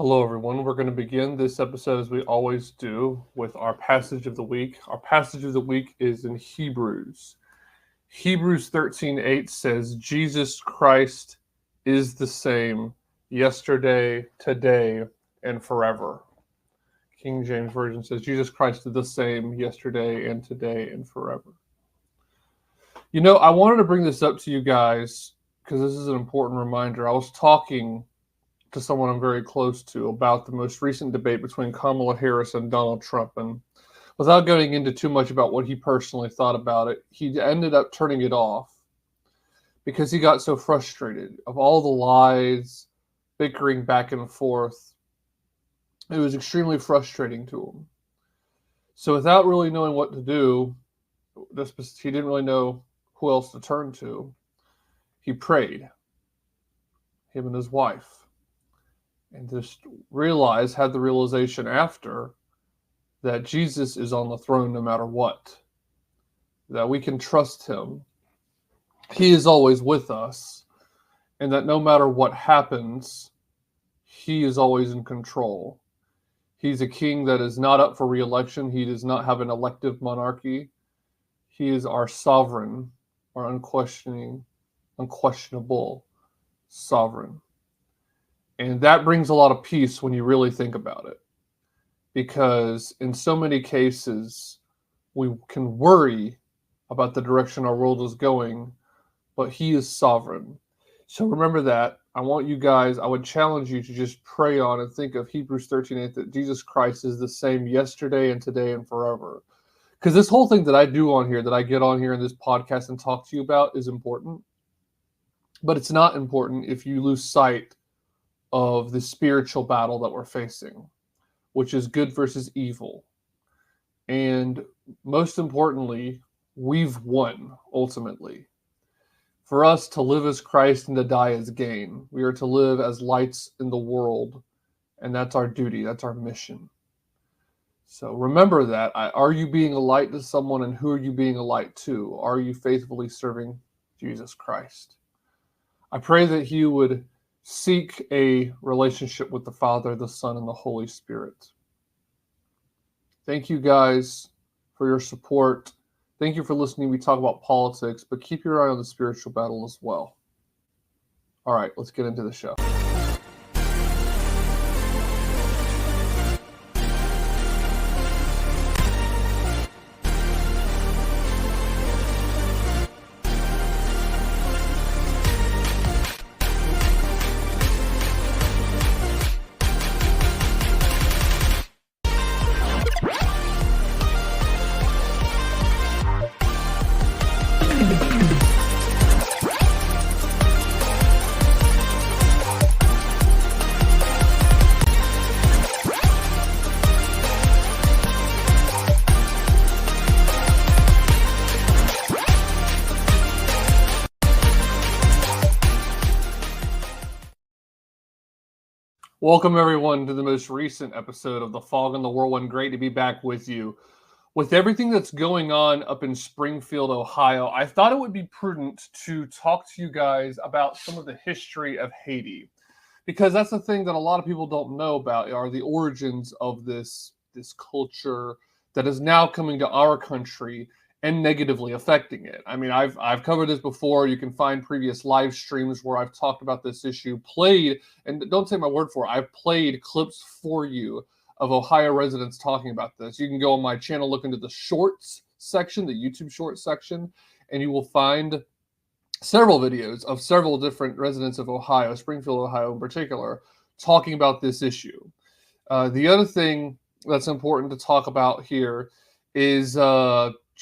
Hello, everyone. We're going to begin this episode as we always do with our passage of the week. Our passage of the week is in Hebrews. Hebrews 13:8 says, Jesus Christ is the same yesterday, today, and forever. King James Version says, Jesus Christ is the same yesterday and today and forever. You know, I wanted to bring this up to you guys because this is an important reminder. I was talking to someone I'm very close to about the most recent debate between Kamala Harris and Donald Trump. And without going into too much about what he personally thought about it, he ended up turning it off because he got so frustrated of all the lies, bickering back and forth. It was extremely frustrating to him. So without really knowing what to do, he didn't really know who else to turn to. He prayed, him and his wife. And just had the realization after that Jesus is on the throne no matter what, that we can trust him. He is always with us, and that no matter what happens, he is always in control. He's a king that is not up for re-election. He does not have an elective monarchy. He is our sovereign, our unquestionable sovereign. And that brings a lot of peace when you really think about it. Because in so many cases, we can worry about the direction our world is going, but he is sovereign. So remember that. I would challenge you to just pray on and think of Hebrews 13:8, that Jesus Christ is the same yesterday and today and forever. Because this whole thing that I do on here, that I get on here in this podcast and talk to you about, is important. But it's not important if you lose sight of the spiritual battle that we're facing, which is good versus evil. And most importantly, we've won, ultimately. For us to live as Christ and to die as gain. We are to live as lights in the world, and that's our duty, that's our mission. So remember that. Are you being a light to someone, and who are you being a light to? Are you faithfully serving Jesus Christ? I pray that you would seek a relationship with the Father, the Son, and the Holy Spirit. Thank you guys for your support. Thank you for listening. We talk about politics, but keep your eye on the spiritual battle as well. All right, let's get into the show. Welcome, everyone, to the most recent episode of The Fog in the Whirlwind. Great to be back with you. With everything that's going on up in Springfield, Ohio, I thought it would be prudent to talk to you guys about some of the history of Haiti, because that's the thing that a lot of people don't know about, are the origins of this culture that is now coming to our country and negatively affecting it. I mean, I've covered this before. You can find previous live streams where I've talked about this issue, and don't take my word for it, I've played clips for you of Ohio residents talking about this. You can go on my channel, look into the shorts section, the YouTube shorts section, and you will find several videos of several different residents of Ohio, Springfield, Ohio in particular, talking about this issue. The other thing that's important to talk about here is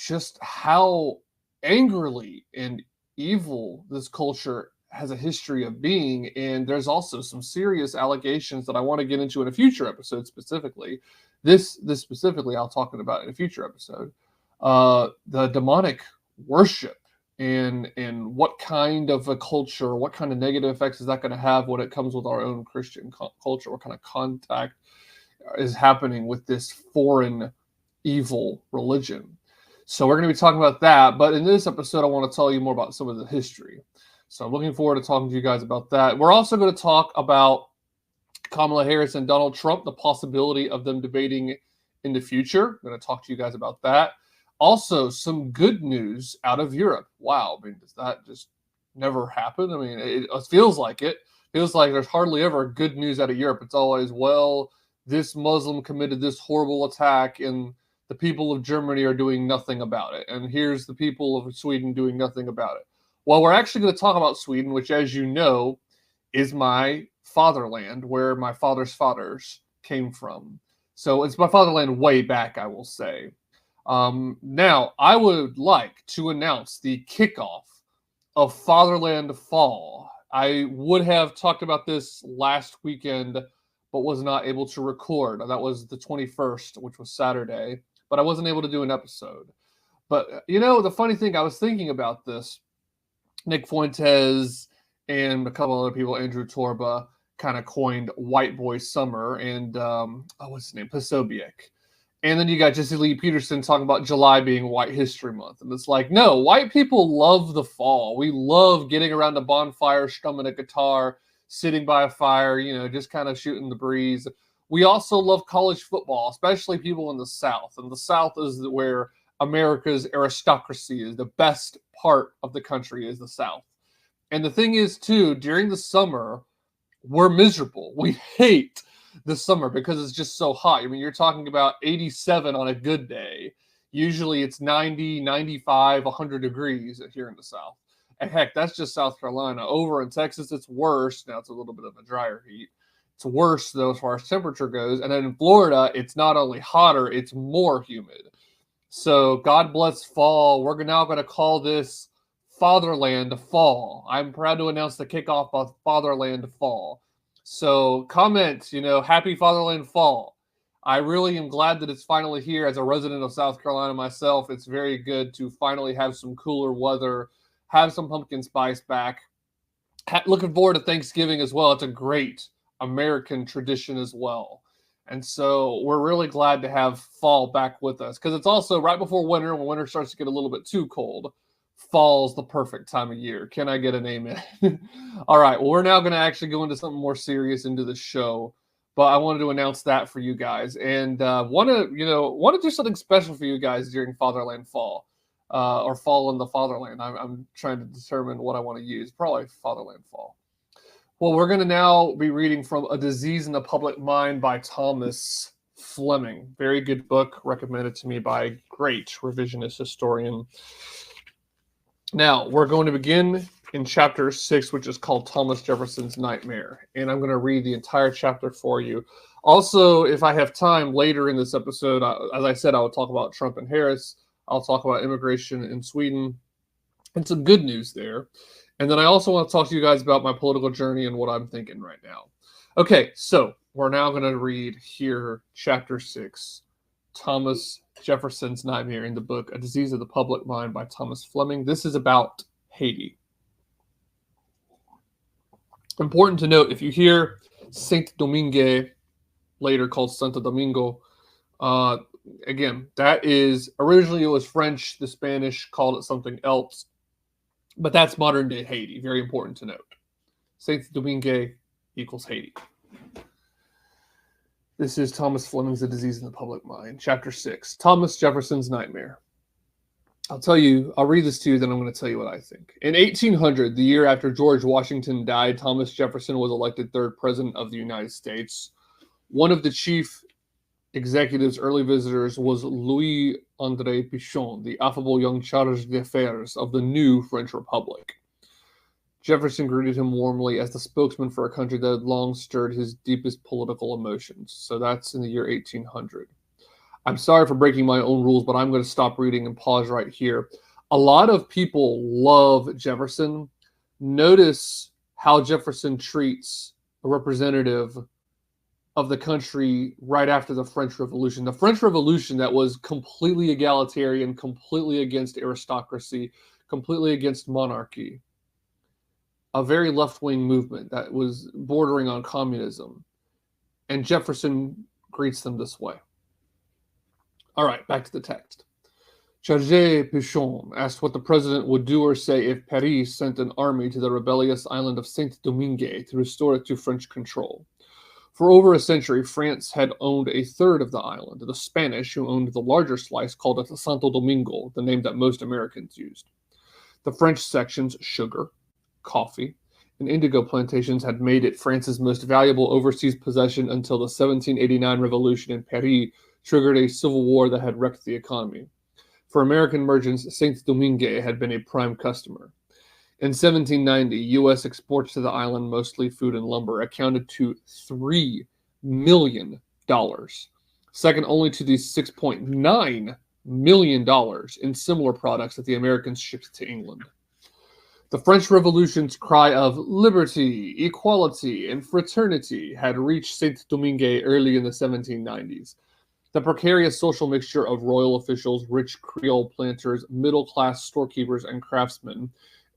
just how angrily and evil this culture has a history of being. And there's also some serious allegations that I want to get into in a future episode specifically. This specifically I'll talk about in a future episode. The demonic worship and what kind of a culture, what kind of negative effects is that going to have when it comes with our own Christian culture? What kind of contact is happening with this foreign evil religion? So we're going to be talking about that. But in this episode, I want to tell you more about some of the history. So I'm looking forward to talking to you guys about that. We're also going to talk about Kamala Harris and Donald Trump, the possibility of them debating in the future. I'm going to talk to you guys about that. Also, some good news out of Europe. Wow, I mean, does that just never happen? I mean, it feels like it. Feels like there's hardly ever good news out of Europe. It's always, well, this Muslim committed this horrible attack and the people of Germany are doing nothing about it. And here's the people of Sweden doing nothing about it. Well, we're actually going to talk about Sweden, which, as you know, is my fatherland, where my father's fathers came from. So it's my fatherland way back, I will say. Now, I would like to announce the kickoff of Fatherland Fall. I would have talked about this last weekend, but was not able to record. That was the 21st, which was Saturday, but I wasn't able to do an episode. But, you know, the funny thing, I was thinking about this. Nick Fuentes and a couple other people, Andrew Torba, kind of coined White Boy Summer and, what's his name, Posobiec. And then you got Jesse Lee Peterson talking about July being White History Month. And it's like, no, white people love the fall. We love getting around a bonfire, strumming a guitar, sitting by a fire, you know, just kind of shooting the breeze. We also love college football, especially people in the South. And the South is where America's aristocracy is. The best part of the country is the South. And the thing is, too, during the summer, we're miserable. We hate the summer because it's just so hot. I mean, you're talking about 87 on a good day. Usually it's 90, 95, 100 degrees here in the South. And heck, that's just South Carolina. Over in Texas, it's worse. Now it's a little bit of a drier heat. It's worse, though, as far as temperature goes. And then in Florida, it's not only hotter, it's more humid. So God bless fall. We're now going to call this Fatherland Fall. I'm proud to announce the kickoff of Fatherland Fall. So comment, you know, happy Fatherland Fall. I really am glad that it's finally here. As a resident of South Carolina myself, it's very good to finally have some cooler weather, have some pumpkin spice back. Looking forward to Thanksgiving as well. It's a great American tradition as well. And so we're really glad to have fall back with us because it's also right before winter, when winter starts to get a little bit too cold. Fall's the perfect time of year. Can I get an amen? All right. Well, we're now going to actually go into something more serious into the show, but I wanted to announce that for you guys and want to do something special for you guys during Fatherland Fall or Fall in the Fatherland. I'm trying to determine what I want to use. Probably Fatherland Fall. Well, we're going to now be reading from A Disease in the Public Mind by Thomas Fleming. Very good book, recommended to me by a great revisionist historian. Now, we're going to begin in chapter 6, which is called Thomas Jefferson's Nightmare. And I'm going to read the entire chapter for you. Also, if I have time later in this episode, as I said, I will talk about Trump and Harris. I'll talk about immigration in Sweden and some good news there. And then I also want to talk to you guys about my political journey and what I'm thinking right now. Okay, so we're now going to read here chapter 6, Thomas Jefferson's Nightmare, in the book A Disease of the Public Mind by Thomas Fleming. This is about Haiti. Important to note, if you hear Saint Domingue, later called Santo Domingo, again, that is, originally it was French, the Spanish called it something else, but that's modern day Haiti. Very important to note. Saint Domingue equals Haiti. This is Thomas Fleming's A Disease in the Public Mind, Chapter 6, Thomas Jefferson's Nightmare. I'll read this to you, then I'm going to tell you what I think. In 1800, the year after George Washington died, Thomas Jefferson was elected third president of the United States. One of the chief executive's early visitors was Louis-André Pichon, the affable young charge d'affaires of the new French Republic. Jefferson greeted him warmly as the spokesman for a country that had long stirred his deepest political emotions. So that's in the year 1800. I'm sorry for breaking my own rules, but I'm going to stop reading and pause right here. A lot of people love Jefferson. Notice how Jefferson treats a representative of the country right after the French Revolution. The French Revolution that was completely egalitarian, completely against aristocracy, completely against monarchy. A very left-wing movement that was bordering on communism. And Jefferson greets them this way. All right, back to the text. Charles Pichon asked what the president would do or say if Paris sent an army to the rebellious island of Saint-Domingue to restore it to French control. For over a century, France had owned a third of the island. The Spanish, who owned the larger slice, called it Santo Domingo, the name that most Americans used. The French section's sugar, coffee, and indigo plantations had made it France's most valuable overseas possession until the 1789 revolution in Paris triggered a civil war that had wrecked the economy. For American merchants, Saint-Domingue had been a prime customer. In 1790, U.S. exports to the island, mostly food and lumber, accounted to $3 million, second only to the $6.9 million in similar products that the Americans shipped to England. The French Revolution's cry of liberty, equality, and fraternity had reached Saint-Domingue early in the 1790s. The precarious social mixture of royal officials, rich Creole planters, middle-class storekeepers and craftsmen,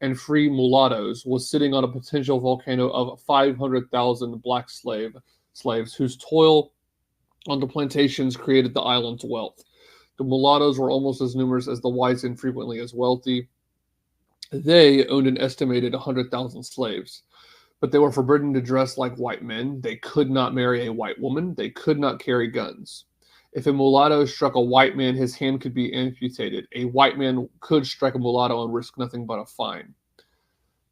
and free mulattoes was sitting on a potential volcano of 500,000 black slaves whose toil on the plantations created the island's wealth. The mulattoes were almost as numerous as the whites and frequently as wealthy. They owned an estimated 100,000 slaves, but they were forbidden to dress like white men. They could not marry a white woman. They could not carry guns. If a mulatto struck a white man, his hand could be amputated. A white man could strike a mulatto and risk nothing but a fine.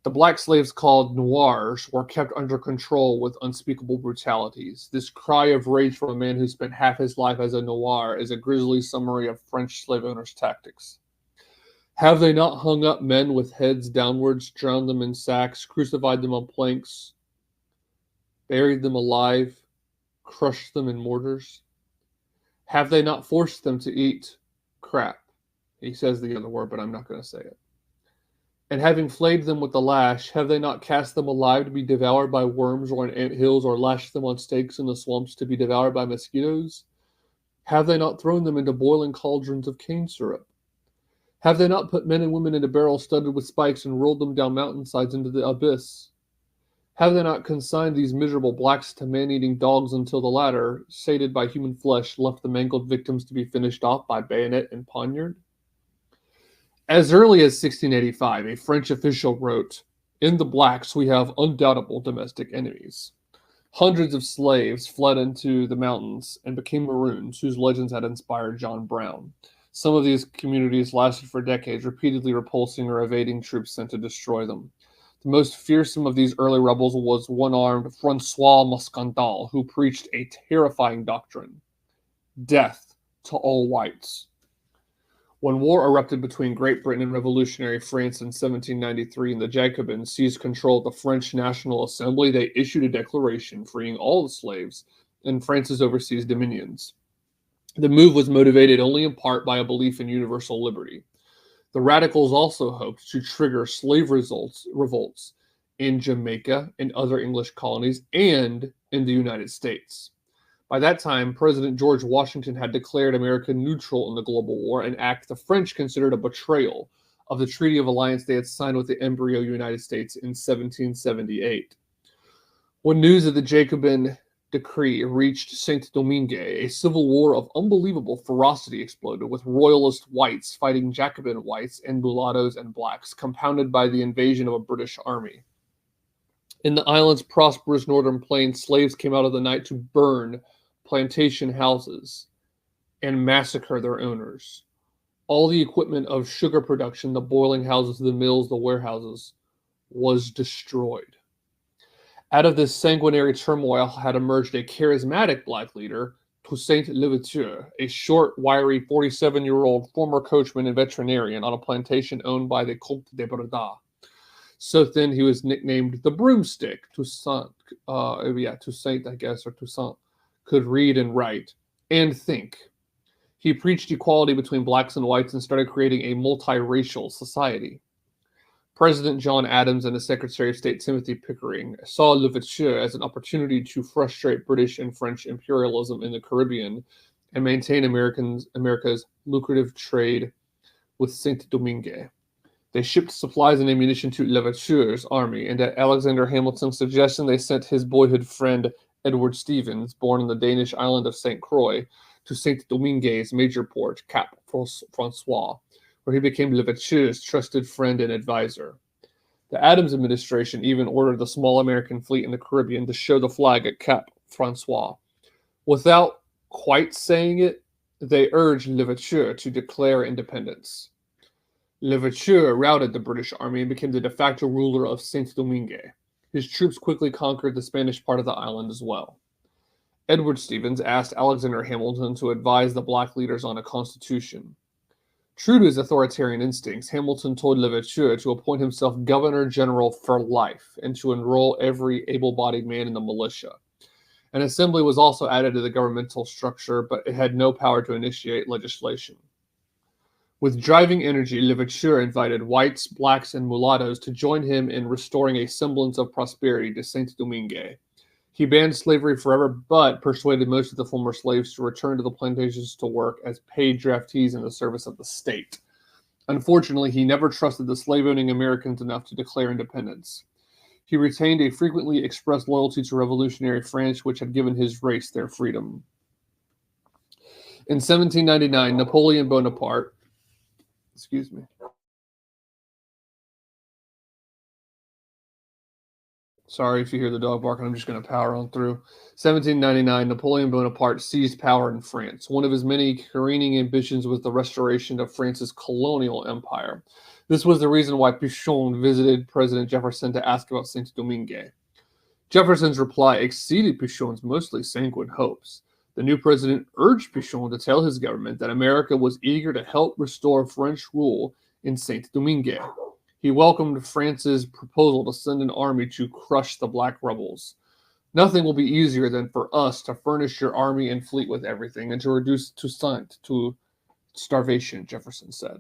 The black slaves, called noirs, were kept under control with unspeakable brutalities. This cry of rage from a man who spent half his life as a noir is a grisly summary of French slave owners' tactics. Have they not hung up men with heads downwards, drowned them in sacks, crucified them on planks, buried them alive, crushed them in mortars? Have they not forced them to eat crap? He says the other word, but I'm not going to say it. And having flayed them with the lash, have they not cast them alive to be devoured by worms or in ant hills, or lashed them on stakes in the swamps to be devoured by mosquitoes? Have they not thrown them into boiling cauldrons of cane syrup? Have they not put men and women into barrels studded with spikes and rolled them down mountainsides into the abyss? Have they not consigned these miserable blacks to man-eating dogs until the latter, sated by human flesh, left the mangled victims to be finished off by bayonet and poniard? As early as 1685, a French official wrote, "In the blacks we have undoubtable domestic enemies." Hundreds of slaves fled into the mountains and became Maroons, whose legends had inspired John Brown. Some of these communities lasted for decades, repeatedly repulsing or evading troops sent to destroy them. The most fearsome of these early rebels was one-armed Francois Moscandal, who preached a terrifying doctrine: death to all whites. When war erupted between Great Britain and revolutionary France in 1793 and the Jacobins seized control of the French National Assembly, they issued a declaration freeing all the slaves in France's overseas dominions. The move was motivated only in part by a belief in universal liberty. The radicals also hoped to trigger slave revolts in Jamaica and other English colonies and in the United States. By that time, President George Washington had declared America neutral in the global war, an act the French considered a betrayal of the Treaty of Alliance they had signed with the embryo United States in 1778. When news of the Jacobin decree reached Saint-Domingue, a civil war of unbelievable ferocity exploded, with royalist whites fighting Jacobin whites and mulattoes and blacks, compounded by the invasion of a British army. In the island's prosperous northern plains, slaves came out of the night to burn plantation houses and massacre their owners. All the equipment of sugar production, the boiling houses, the mills, the warehouses, was destroyed. Out of this sanguinary turmoil had emerged a charismatic black leader, Toussaint Louverture, a short, wiry, 47-year-old former coachman and veterinarian on a plantation owned by the Comte de Bordaz. So thin he was nicknamed the Broomstick. Toussaint, I guess, or Toussaint, could read and write and think. He preached equality between blacks and whites and started creating a multiracial society. President John Adams and the Secretary of State Timothy Pickering saw Louverture as an opportunity to frustrate British and French imperialism in the Caribbean and maintain America's lucrative trade with Saint-Domingue. They shipped supplies and ammunition to Louverture's army, and at Alexander Hamilton's suggestion, they sent his boyhood friend Edward Stevens, born on the Danish island of St. Croix, to Saint-Domingue's major port, Cap Francois, where he became Louverture's trusted friend and advisor. The Adams administration even ordered the small American fleet in the Caribbean to show the flag at Cap Francois. Without quite saying it, they urged Louverture to declare independence. Louverture routed the British army and became the de facto ruler of Saint-Domingue. His troops quickly conquered the Spanish part of the island as well. Edward Stevens asked Alexander Hamilton to advise the black leaders on a constitution. True to his authoritarian instincts, Hamilton told Louverture to appoint himself governor-general for life and to enroll every able-bodied man in the militia. An assembly was also added to the governmental structure, but it had no power to initiate legislation. With driving energy, Louverture invited whites, blacks, and mulattoes to join him in restoring a semblance of prosperity to Saint-Domingue. He banned slavery forever, but persuaded most of the former slaves to return to the plantations to work as paid draftees in the service of the state. Unfortunately, he never trusted the slave-owning Americans enough to declare independence. He retained a frequently expressed loyalty to revolutionary France, which had given his race their freedom. In 1799, Napoleon Bonaparte, Sorry if you hear the dog barking, I'm just going to power on through. 1799, Napoleon Bonaparte seized power in France. One of his many careening ambitions was the restoration of France's colonial empire. This was the reason why Pichon visited President Jefferson to ask about Saint-Domingue. Jefferson's reply exceeded Pichon's mostly sanguine hopes. The new president urged Pichon to tell his government that America was eager to help restore French rule in Saint-Domingue. He welcomed France's proposal to send an army to crush the black rebels. Nothing will be easier than for us to furnish your army and fleet with everything and to reduce Toussaint to starvation, Jefferson said.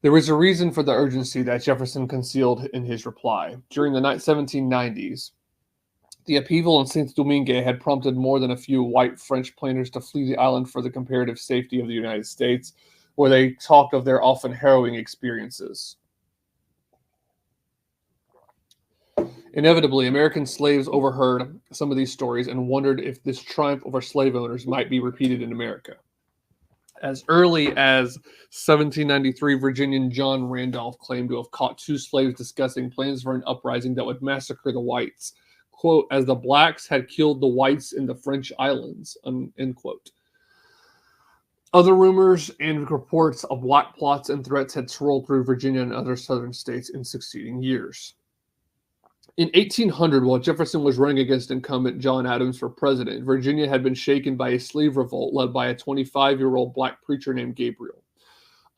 There was a reason for the urgency that Jefferson concealed in his reply. During the 1790s, the upheaval in Saint-Domingue had prompted more than a few white French planters to flee the island for the comparative safety of the United States, where they talked of their often harrowing experiences. Inevitably, American slaves overheard some of these stories and wondered if this triumph over slave owners might be repeated in America. As early as 1793, Virginian John Randolph claimed to have caught two slaves discussing plans for an uprising that would massacre the whites, quote, as the blacks had killed the whites in the French islands, end quote. Other rumors and reports of black plots and threats had swirled through Virginia and other southern states in succeeding years. In 1800, while Jefferson was running against incumbent John Adams for president, Virginia had been shaken by a slave revolt led by a 25-year-old black preacher named Gabriel.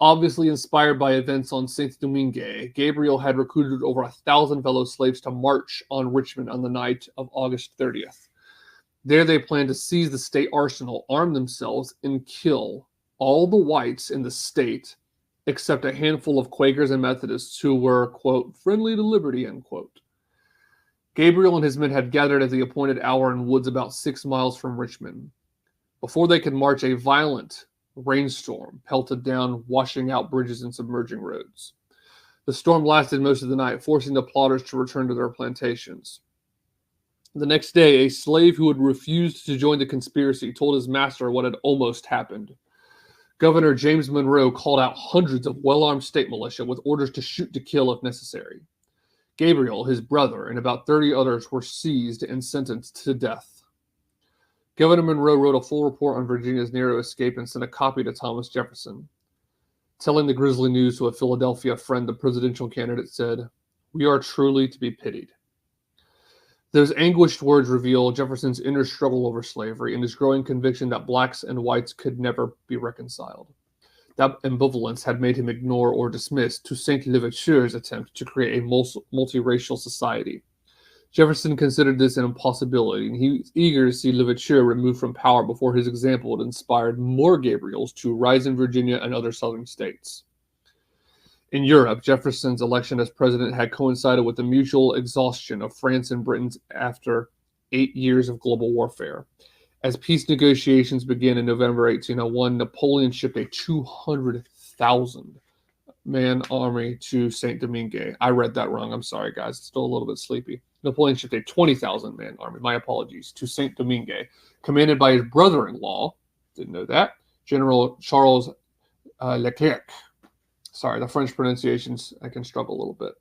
Obviously inspired by events on Saint-Domingue, Gabriel had recruited over 1,000 fellow slaves to march on Richmond on the night of August 30th. There they planned to seize the state arsenal, arm themselves, and kill all the whites in the state except a handful of Quakers and Methodists who were, quote, friendly to liberty, end quote. Gabriel and his men had gathered at the appointed hour in woods about 6 miles from Richmond. Before they could march, a violent rainstorm pelted down, washing out bridges and submerging roads. The storm lasted most of the night, forcing the plotters to return to their plantations. The next day, a slave who had refused to join the conspiracy told his master what had almost happened. Governor James Monroe called out hundreds of well-armed state militia with orders to shoot to kill if necessary. Gabriel, his brother, and about 30 others were seized and sentenced to death. Governor Monroe wrote a full report on Virginia's narrow escape and sent a copy to Thomas Jefferson. Telling the grisly news to a Philadelphia friend, the presidential candidate said, "We are truly to be pitied." Those anguished words reveal Jefferson's inner struggle over slavery and his growing conviction that blacks and whites could never be reconciled. That ambivalence had made him ignore or dismiss Toussaint Louverture's attempt to create a multiracial society. Jefferson considered this an impossibility, and he was eager to see Louverture removed from power before his example had inspired more Gabriels to rise in Virginia and other southern states. In Europe, Jefferson's election as president had coincided with the mutual exhaustion of France and Britain after 8 years of global warfare. As peace negotiations began in November 1801, Napoleon shipped a 200,000-man army to Saint-Domingue. I read that wrong. I'm sorry, guys. It's still a little bit sleepy. Napoleon shipped a 20,000-man army, my apologies, to Saint-Domingue, commanded by his brother-in-law, didn't know that, General Charles Leclerc. Sorry, the French pronunciations, I can struggle a little bit.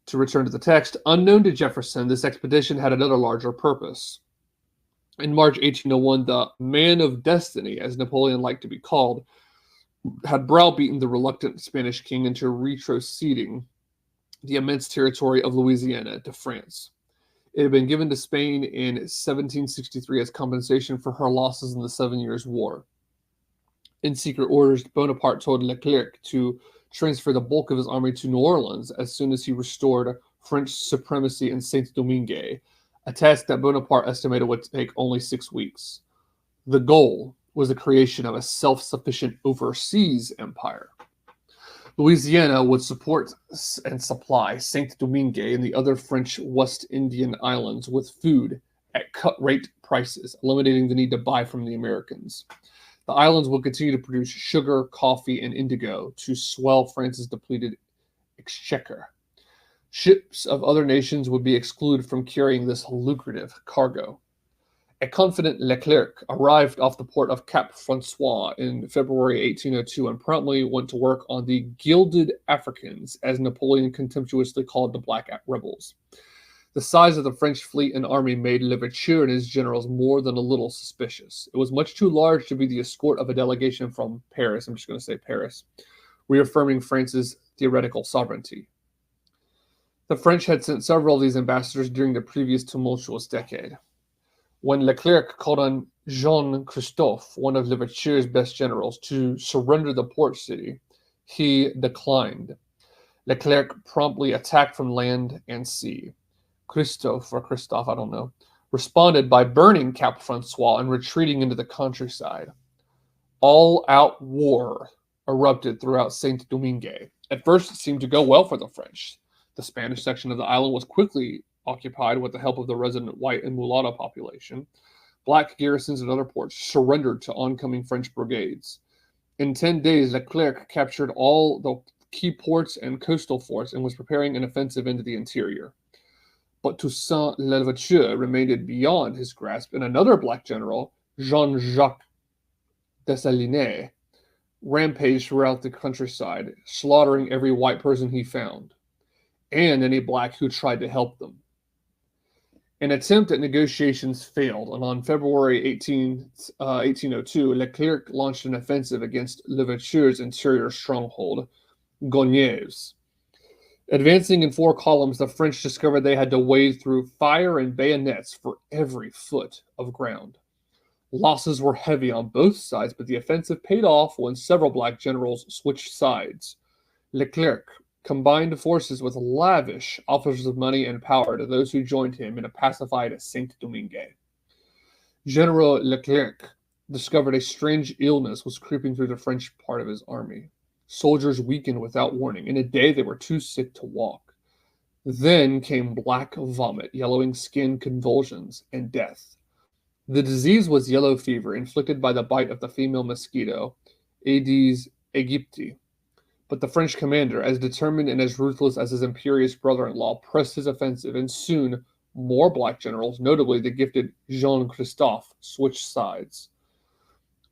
To return to the text, unknown to Jefferson, this expedition had another larger purpose. In March 1801, the Man of Destiny, as Napoleon liked to be called, had browbeaten the reluctant Spanish king into retroceding the immense territory of Louisiana to France. It had been given to Spain in 1763 as compensation for her losses in the Seven Years' War. In secret orders, Bonaparte told Leclerc to transfer the bulk of his army to New Orleans as soon as he restored French supremacy in Saint Domingue, a task that Bonaparte estimated would take only 6 weeks. The goal was the creation of a self-sufficient overseas empire. Louisiana would support and supply Saint Domingue and the other French West Indian islands with food at cut-rate prices, eliminating the need to buy from the Americans. The islands would continue to produce sugar, coffee, and indigo to swell France's depleted exchequer. Ships of other nations would be excluded from carrying this lucrative cargo. A confident Leclerc arrived off the port of Cap Francois in February 1802 and promptly went to work on the Gilded Africans, as Napoleon contemptuously called the black rebels. The size of the French fleet and army made Louverture and his generals more than a little suspicious. It was much too large to be the escort of a delegation from Paris, I'm just going to say Paris, reaffirming France's theoretical sovereignty. The French had sent several of these ambassadors during the previous tumultuous decade. When Leclerc called on Jean Christophe, one of Louverture's best generals, to surrender the port city, he declined. Leclerc promptly attacked from land and sea. Christophe, I don't know, responded by burning Cap Francois and retreating into the countryside. All-out war erupted throughout Saint Domingue. At first, it seemed to go well for the French. The Spanish section of the island was quickly occupied with the help of the resident white and mulatto population. Black garrisons and other ports surrendered to oncoming French brigades. In 10 days, Leclerc captured all the key ports and coastal forts and was preparing an offensive into the interior. But Toussaint Louverture remained beyond his grasp, and another black general, Jean-Jacques Dessalines, rampaged throughout the countryside, slaughtering every white person he found, and any black who tried to help them. An attempt at negotiations failed, and on February 1802, Leclerc launched an offensive against Louverture's interior stronghold, Gonnies. Advancing in 4 columns, the French discovered they had to wade through fire and bayonets for every foot of ground. Losses were heavy on both sides, but the offensive paid off when several black generals switched sides. Leclerc combined forces with lavish offers of money and power to those who joined him in a pacified Saint Domingue. General Leclerc discovered a strange illness was creeping through the French part of his army. Soldiers weakened without warning. In a day, they were too sick to walk. Then came black vomit, yellowing skin, convulsions, and death. The disease was yellow fever, inflicted by the bite of the female mosquito, Aedes aegypti. But the French commander, as determined and as ruthless as his imperious brother-in-law, pressed his offensive, and soon more black generals, notably the gifted Jean Christophe, switched sides.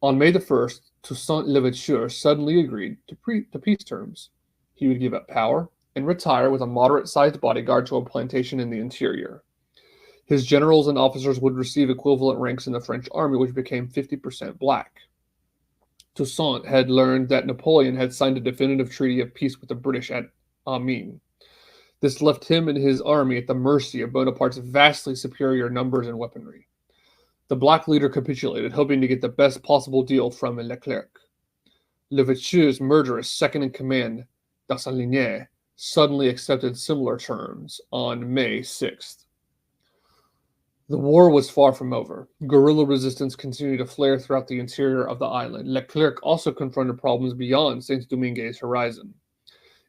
On May the 1st, Toussaint Louverture suddenly agreed to peace terms. He would give up power and retire with a moderate-sized bodyguard to a plantation in the interior. His generals and officers would receive equivalent ranks in the French army, which became 50% black. Toussaint had learned that Napoleon had signed a definitive treaty of peace with the British at Amiens. This left him and his army at the mercy of Bonaparte's vastly superior numbers and weaponry. The black leader capitulated, hoping to get the best possible deal from Leclerc. Louverture's murderous second-in-command, Dessalines, suddenly accepted similar terms on May 6th. The war was far from over. Guerrilla resistance continued to flare throughout the interior of the island. Leclerc also confronted problems beyond Saint-Domingue's horizon.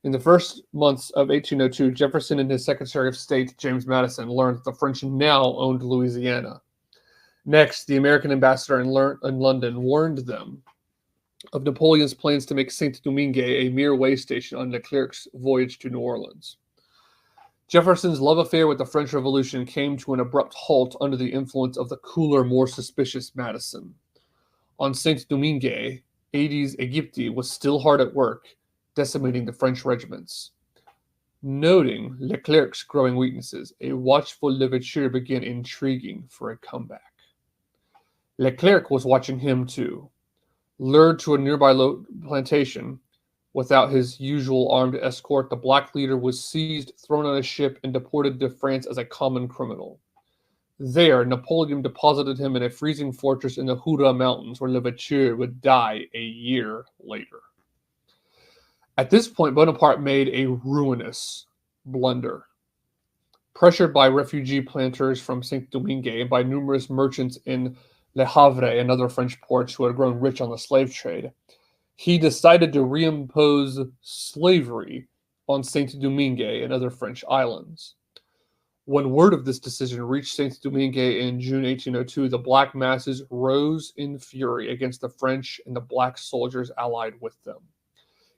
In the first months of 1802, Jefferson and his Secretary of State, James Madison, learned that the French now owned Louisiana. Next, the American ambassador in London warned them of Napoleon's plans to make Saint-Domingue a mere way station on Leclerc's voyage to New Orleans. Jefferson's love affair with the French Revolution came to an abrupt halt under the influence of the cooler, more suspicious Madison. On Saint-Domingue, Aedes aegypti was still hard at work, decimating the French regiments. Noting Leclerc's growing weaknesses, a watchful Louverture began intriguing for a comeback. Leclerc was watching him too. Lured to a nearby plantation, without his usual armed escort, the black leader was seized, thrown on a ship, and deported to France as a common criminal. There, Napoleon deposited him in a freezing fortress in the Jura Mountains, where Louverture would die a year later. At this point, Bonaparte made a ruinous blunder. Pressured by refugee planters from Saint-Domingue and by numerous merchants in Le Havre and other French ports who had grown rich on the slave trade, he decided to reimpose slavery on Saint-Domingue and other French islands. When word of this decision reached Saint-Domingue in June 1802, the black masses rose in fury against the French and the black soldiers allied with them.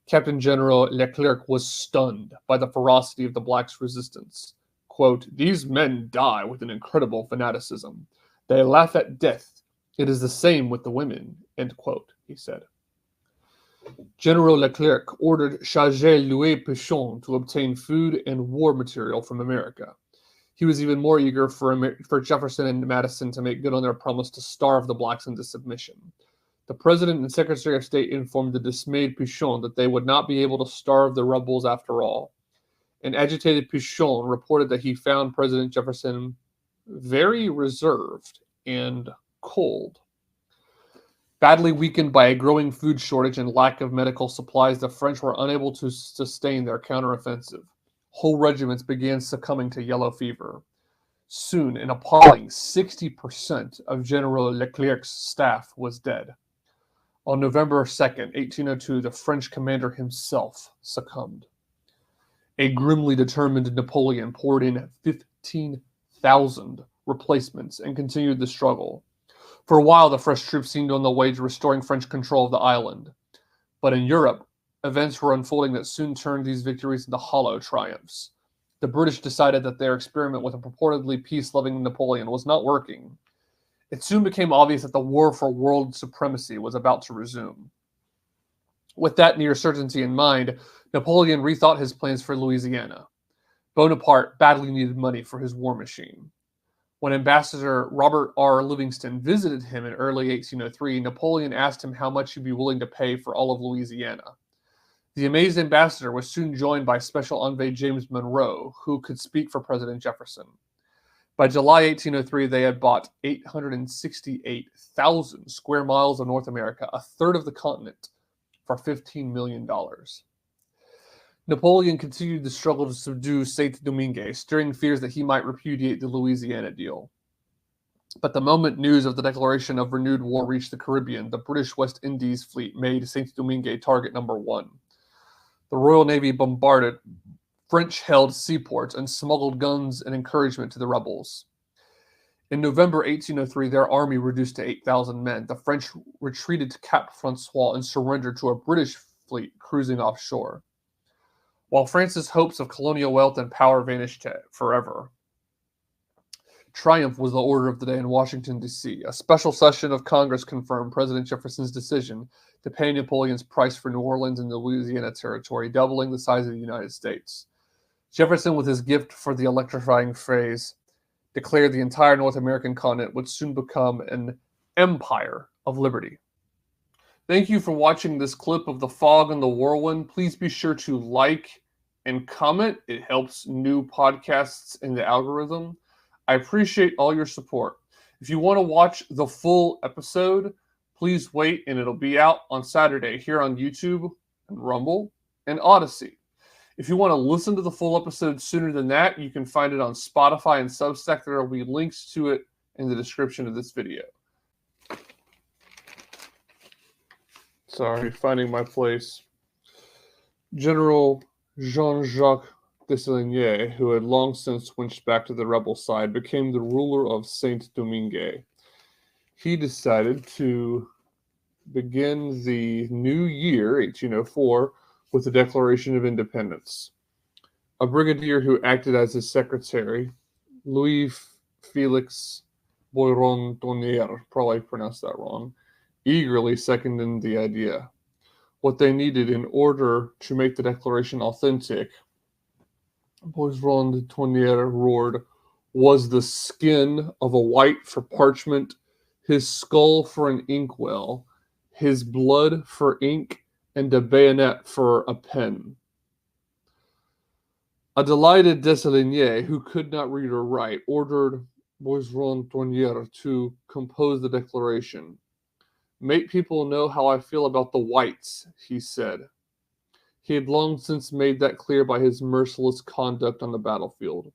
Captain General Leclerc was stunned by the ferocity of the blacks' resistance. Quote, "These men die with an incredible fanaticism. They laugh at death. It is the same with the women," end quote, he said. General Leclerc ordered Charles-Louis Pichon to obtain food and war material from America. He was even more eager for Jefferson and Madison to make good on their promise to starve the blacks into submission. The President and Secretary of State informed the dismayed Pichon that they would not be able to starve the rebels after all. An agitated Pichon reported that he found President Jefferson very reserved and cold. Badly weakened by a growing food shortage and lack of medical supplies, the French were unable to sustain their counteroffensive. Whole regiments began succumbing to yellow fever. Soon, an appalling 60% of General Leclerc's staff was dead. On November 2nd, 1802, the French commander himself succumbed. A grimly determined Napoleon poured in 15,000 replacements and continued the struggle. For a while, the fresh troops seemed on the way to restoring French control of the island. But in Europe, events were unfolding that soon turned these victories into hollow triumphs. The British decided that their experiment with a purportedly peace-loving Napoleon was not working. It soon became obvious that the war for world supremacy was about to resume. With that near certainty in mind, Napoleon rethought his plans for Louisiana. Bonaparte badly needed money for his war machine. When Ambassador Robert R. Livingston visited him in early 1803, Napoleon asked him how much he'd be willing to pay for all of Louisiana. The amazed ambassador was soon joined by Special Envoy James Monroe, who could speak for President Jefferson. By July 1803, they had bought 868,000 square miles of North America, a third of the continent, for $15 million. Napoleon continued the struggle to subdue Saint-Domingue, stirring fears that he might repudiate the Louisiana deal. But the moment news of the declaration of renewed war reached the Caribbean, the British West Indies fleet made Saint-Domingue target number one. The Royal Navy bombarded French-held seaports and smuggled guns and encouragement to the rebels. In November 1803, their army reduced to 8,000 men. The French retreated to Cap Francois and surrendered to a British fleet cruising offshore. While France's hopes of colonial wealth and power vanished forever, triumph was the order of the day in Washington, D.C. A special session of Congress confirmed President Jefferson's decision to pay Napoleon's price for New Orleans and the Louisiana Territory, doubling the size of the United States. Jefferson, with his gift for the electrifying phrase, declared the entire North American continent would soon become an empire of liberty. Thank you for watching this clip of The Fog and the Whirlwind. Please be sure to like and comment. It helps new podcasts in the algorithm. I appreciate all your support. If you want to watch the full episode, please wait, and it'll be out on Saturday here on YouTube and Rumble and Odyssey. If you want to listen to the full episode sooner than that, you can find it on Spotify and Substack. There will be links to it in the description of this video. Sorry, finding my place. General Jean-Jacques Dessalines, who had long since switched back to the rebel side, became the ruler of Saint-Domingue. He decided to begin the new year, 1804, with the Declaration of Independence. A brigadier who acted as his secretary, Louis Félix Boiron-Tonnerre, probably pronounced that wrong, eagerly seconded the idea. What they needed in order to make the declaration authentic, Boiron-Tonnerre roared, was the skin of a white for parchment, his skull for an inkwell, his blood for ink, and a bayonet for a pen. A delighted Dessalines, who could not read or write, ordered Boisron-Tournier to compose the declaration. Make people know how I feel about the whites, he said. He had long since made that clear by his merciless conduct on the battlefield.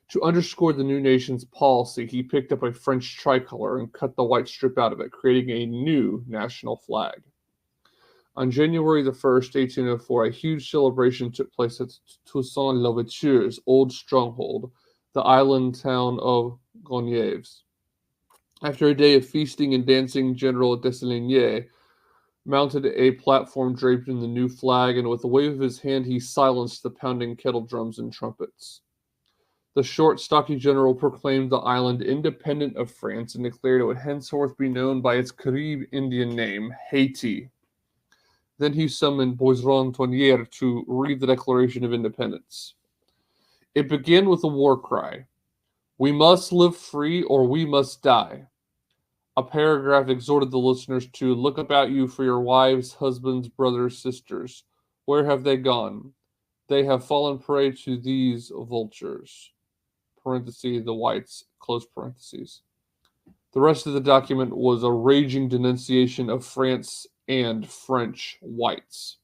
To underscore the new nation's policy, he picked up a French tricolor and cut the white strip out of it, creating a new national flag. On January the 1st, 1804, a huge celebration took place at Toussaint-Louverture's old stronghold, the island town of Gonyaves. After a day of feasting and dancing, General Dessalines mounted a platform draped in the new flag, and with a wave of his hand he silenced the pounding kettle drums and trumpets. The short, stocky general proclaimed the island independent of France and declared it would henceforth be known by its Carib Indian name, Haiti. Then he summoned Boisron-Tournier to read the Declaration of Independence. It began with a war cry. We must live free or we must die. A paragraph exhorted the listeners to look about you for your wives, husbands, brothers, sisters. Where have they gone? They have fallen prey to these vultures. Parentheses, the whites, close parentheses. The rest of the document was a raging denunciation of France and French whites.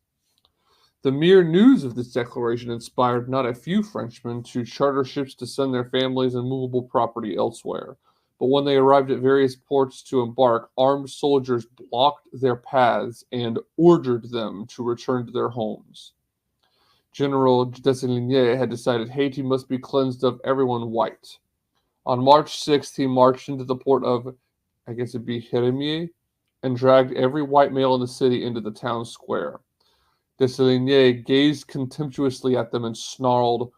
The mere news of this declaration inspired not a few Frenchmen to charter ships to send their families and movable property elsewhere. But when they arrived at various ports to embark, armed soldiers blocked their paths and ordered them to return to their homes. General Dessalines had decided Haiti must be cleansed of everyone white. On March 6th, he marched into the port of, I guess it'd be Jérémie, and dragged every white male in the city into the town square. Dessalines gazed contemptuously at them and snarled,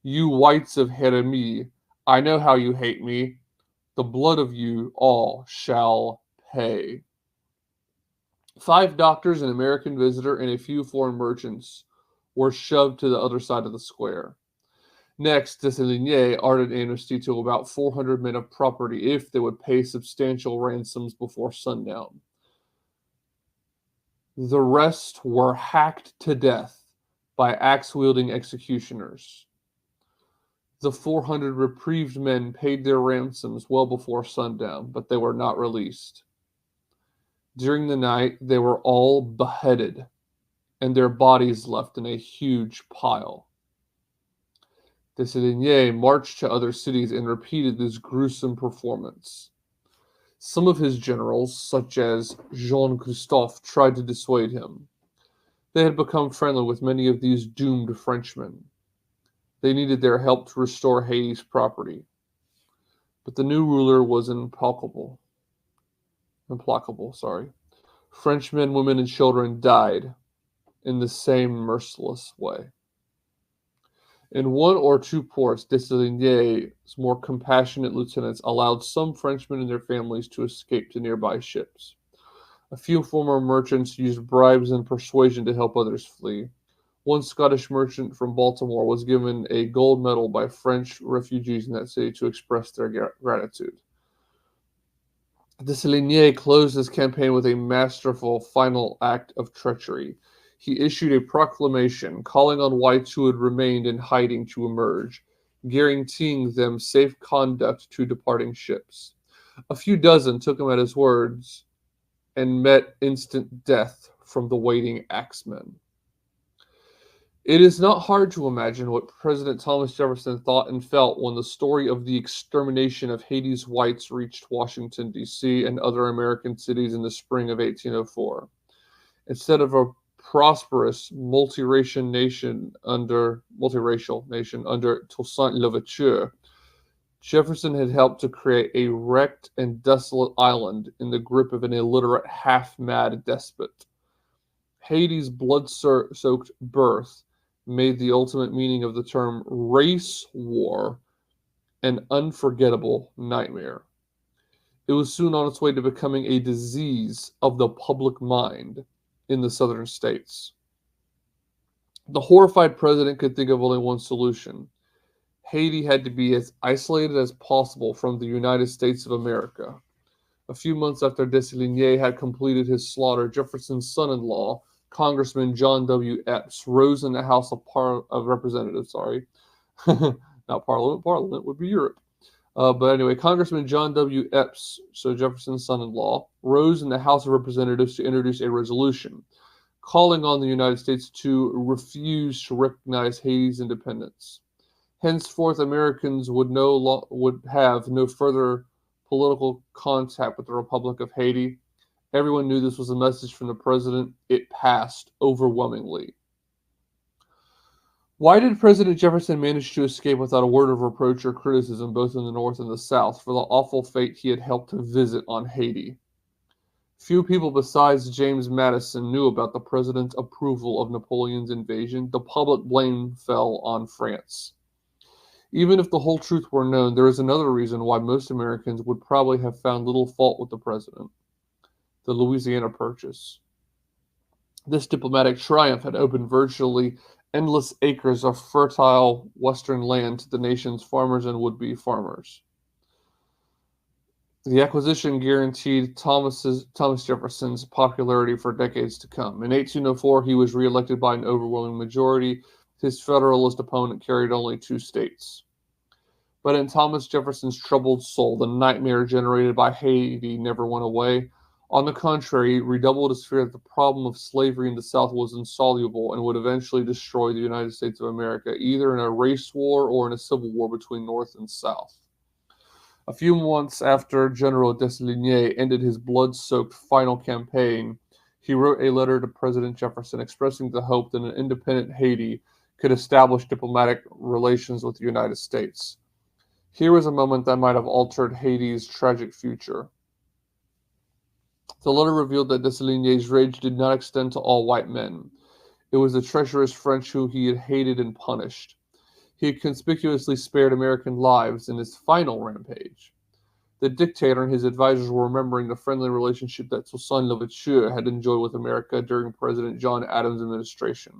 You whites of Jérémie, I know how you hate me. The blood of you all shall pay. 5 doctors, an American visitor, and a few foreign merchants were shoved to the other side of the square. Next, Dessalines ordered amnesty to about 400 men of property if they would pay substantial ransoms before sundown. The rest were hacked to death by axe-wielding executioners. The 400 reprieved men paid their ransoms well before sundown, but they were not released. During the night, they were all beheaded, and their bodies left in a huge pile. Dessalines marched to other cities and repeated this gruesome performance. Some of his generals, such as Jean Christophe, tried to dissuade him. They had become friendly with many of these doomed Frenchmen. They needed their help to restore Haiti's property. But the new ruler was implacable. Frenchmen, women, and children died in the same merciless way. In 1 or 2 ports, Dessalines' more compassionate lieutenants allowed some Frenchmen and their families to escape to nearby ships. A few former merchants used bribes and persuasion to help others flee. One Scottish merchant from Baltimore was given a gold medal by French refugees in that city to express their gratitude. Dessalines closed his campaign with a masterful final act of treachery. He issued a proclamation calling on whites who had remained in hiding to emerge, guaranteeing them safe conduct to departing ships. A few dozen took him at his words and met instant death from the waiting axemen. It is not hard to imagine what President Thomas Jefferson thought and felt when the story of the extermination of Haiti's whites reached Washington, D.C. and other American cities in the spring of 1804. Instead of a prosperous multiracial nation under Toussaint Louverture, Jefferson had helped to create a wrecked and desolate island in the grip of an illiterate, half-mad despot. Haiti's blood-soaked birth made the ultimate meaning of the term race war an unforgettable nightmare. It was soon on its way to becoming a disease of the public mind in the southern states. The horrified president could think of only one solution. Haiti had to be as isolated as possible from the United States of America. A few months after Dessalines had completed his slaughter, Jefferson's son-in-law, Congressman John W. Epps, rose in the House of Representatives. Sorry, not Parliament. Parliament would be Europe. But anyway, Congressman John W. Epps, so Jefferson's son-in-law, rose in the House of Representatives to introduce a resolution calling on the United States to refuse to recognize Haiti's independence. Henceforth, Americans would have no further political contact with the Republic of Haiti. Everyone knew this was a message from the president. It passed overwhelmingly. Why did President Jefferson manage to escape without a word of reproach or criticism, both in the North and the South, for the awful fate he had helped to visit on Haiti? Few people besides James Madison knew about the president's approval of Napoleon's invasion. The public blame fell on France. Even if the whole truth were known, there is another reason why most Americans would probably have found little fault with the president: the Louisiana Purchase. This diplomatic triumph had opened virtually endless acres of fertile western land to the nation's farmers and would-be farmers. The acquisition guaranteed Thomas Jefferson's popularity for decades to come. In 1804, he was reelected by an overwhelming majority. His Federalist opponent carried only 2 states. But in Thomas Jefferson's troubled soul, the nightmare generated by Haiti never went away. On the contrary, redoubled his fear that the problem of slavery in the South was insoluble and would eventually destroy the United States of America, either in a race war or in a civil war between North and South. A few months after General Dessalines ended his blood-soaked final campaign, he wrote a letter to President Jefferson expressing the hope that an independent Haiti could establish diplomatic relations with the United States. Here was a moment that might have altered Haiti's tragic future. The letter revealed that Dessalines' rage did not extend to all white men. It was the treacherous French who he had hated and punished. He had conspicuously spared American lives in his final rampage. The dictator and his advisors were remembering the friendly relationship that Toussaint Louverture had enjoyed with America during President John Adams' administration.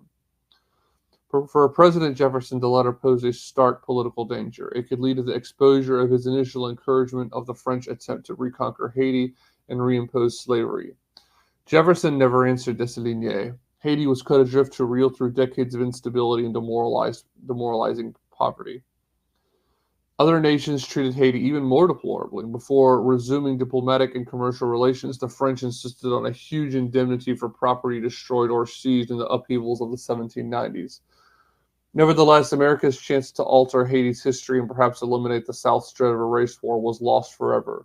For President Jefferson, the letter posed a stark political danger. It could lead to the exposure of his initial encouragement of the French attempt to reconquer Haiti and reimpose slavery. Jefferson never answered Dessalines. Haiti was cut adrift to reel through decades of instability and demoralizing poverty. Other nations treated Haiti even more deplorably. Before resuming diplomatic and commercial relations, the French insisted on a huge indemnity for property destroyed or seized in the upheavals of the 1790s. Nevertheless, America's chance to alter Haiti's history and perhaps eliminate the South's dread of a race war was lost forever.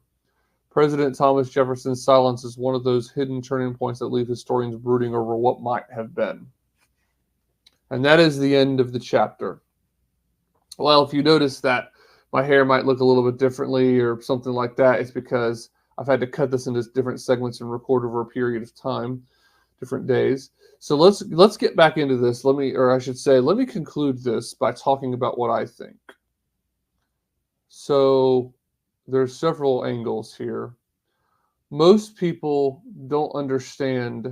President Thomas Jefferson's silence is one of those hidden turning points that leave historians brooding over what might have been. And that is the end of the chapter. Well, if you notice that my hair might look a little bit differently or something like that, it's because I've had to cut this into different segments and record over a period of time, different days. So let's get back into this. Let me conclude this by talking about what I think. So there's several angles here. Most people don't understand,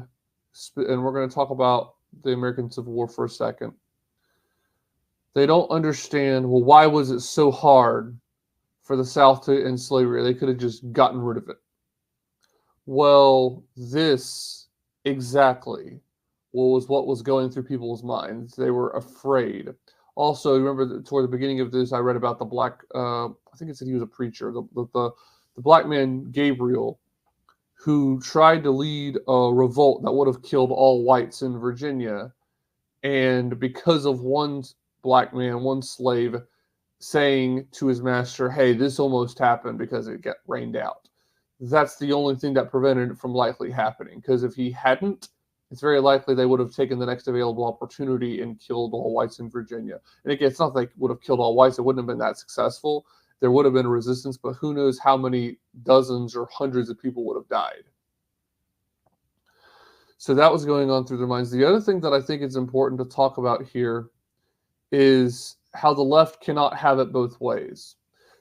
and we're going to talk about the American Civil War for a second. They don't understand, well, why was it so hard for the South to end slavery? They could have just gotten rid of it. Well, this exactly was what was going through people's minds. They were afraid. Also, remember toward the beginning of this, I read about the black, I think it said he was a preacher, the black man Gabriel, who tried to lead a revolt that would have killed all whites in Virginia. And because of one black man, one slave, saying to his master, hey, this almost happened because it got rained out. That's the only thing that prevented it from likely happening. Because if he hadn't, it's very likely they would have taken the next available opportunity and killed all whites in Virginia. And again, it's not like they would have killed all whites. It wouldn't have been that successful. There would have been resistance, but who knows how many dozens or hundreds of people would have died. So that was going on through their minds. The other thing that I think is important to talk about here is how the left cannot have it both ways.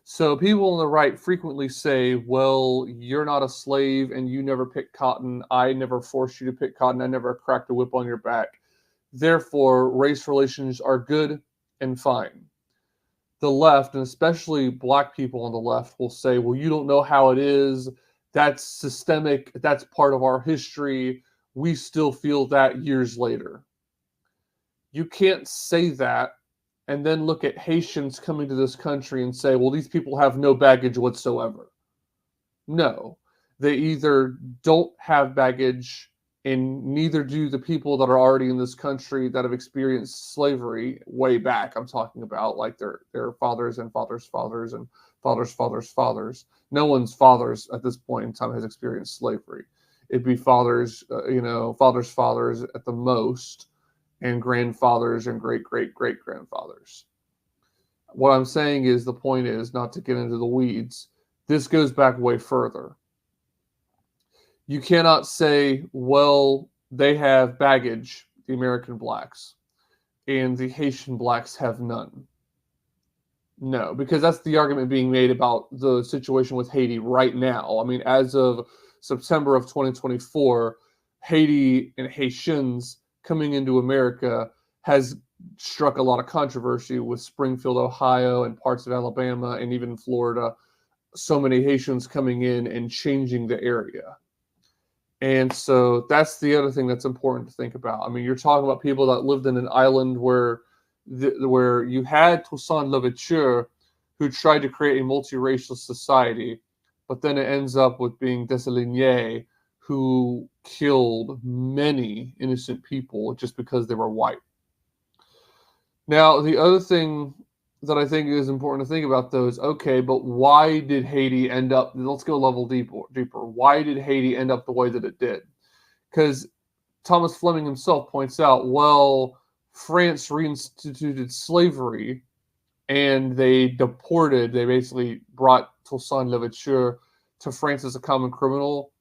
So people on the right frequently say, well, you're not a slave and you never picked cotton. I never forced you to pick cotton. I never cracked a whip on your back. Therefore, race relations are good and fine. The left, and especially black people on the left, will say, well, you don't know how it is That's systemic. That's part of our history. We still feel that years later. You can't say that and then look at Haitians coming to this country and say, well, these people have no baggage whatsoever. No, they either don't have baggage, and neither do the people that are already in this country that have experienced slavery way back. I'm talking about like their fathers and fathers' fathers and fathers' fathers' fathers. No one's fathers at this point in time has experienced slavery. It'd be fathers, fathers' fathers at the most, and grandfathers and great great great grandfathers. What I'm saying is, the point is not to get into the weeds. This goes back way further. You cannot say, well, they have baggage, the American blacks, and the Haitian blacks have none. No, because that's the argument being made about the situation with Haiti right now. I mean, as of September of 2024, Haiti and Haitians coming into America has struck a lot of controversy with Springfield, Ohio, and parts of Alabama, and even Florida. So many Haitians coming in and changing the area. And so that's the other thing that's important to think about. I mean, you're talking about people that lived in an island where you had Toussaint Louverture, who tried to create a multiracial society, but then it ends up with being Dessalines, who killed many innocent people just because they were white. Now, the other thing that I think is important to think about, though, is, okay, but why did Haiti end up, let's go a level deeper. Why did Haiti end up the way that it did? Because Thomas Fleming himself points out, well, France reinstituted slavery, and they basically brought Toussaint Louverture to France as a common criminal.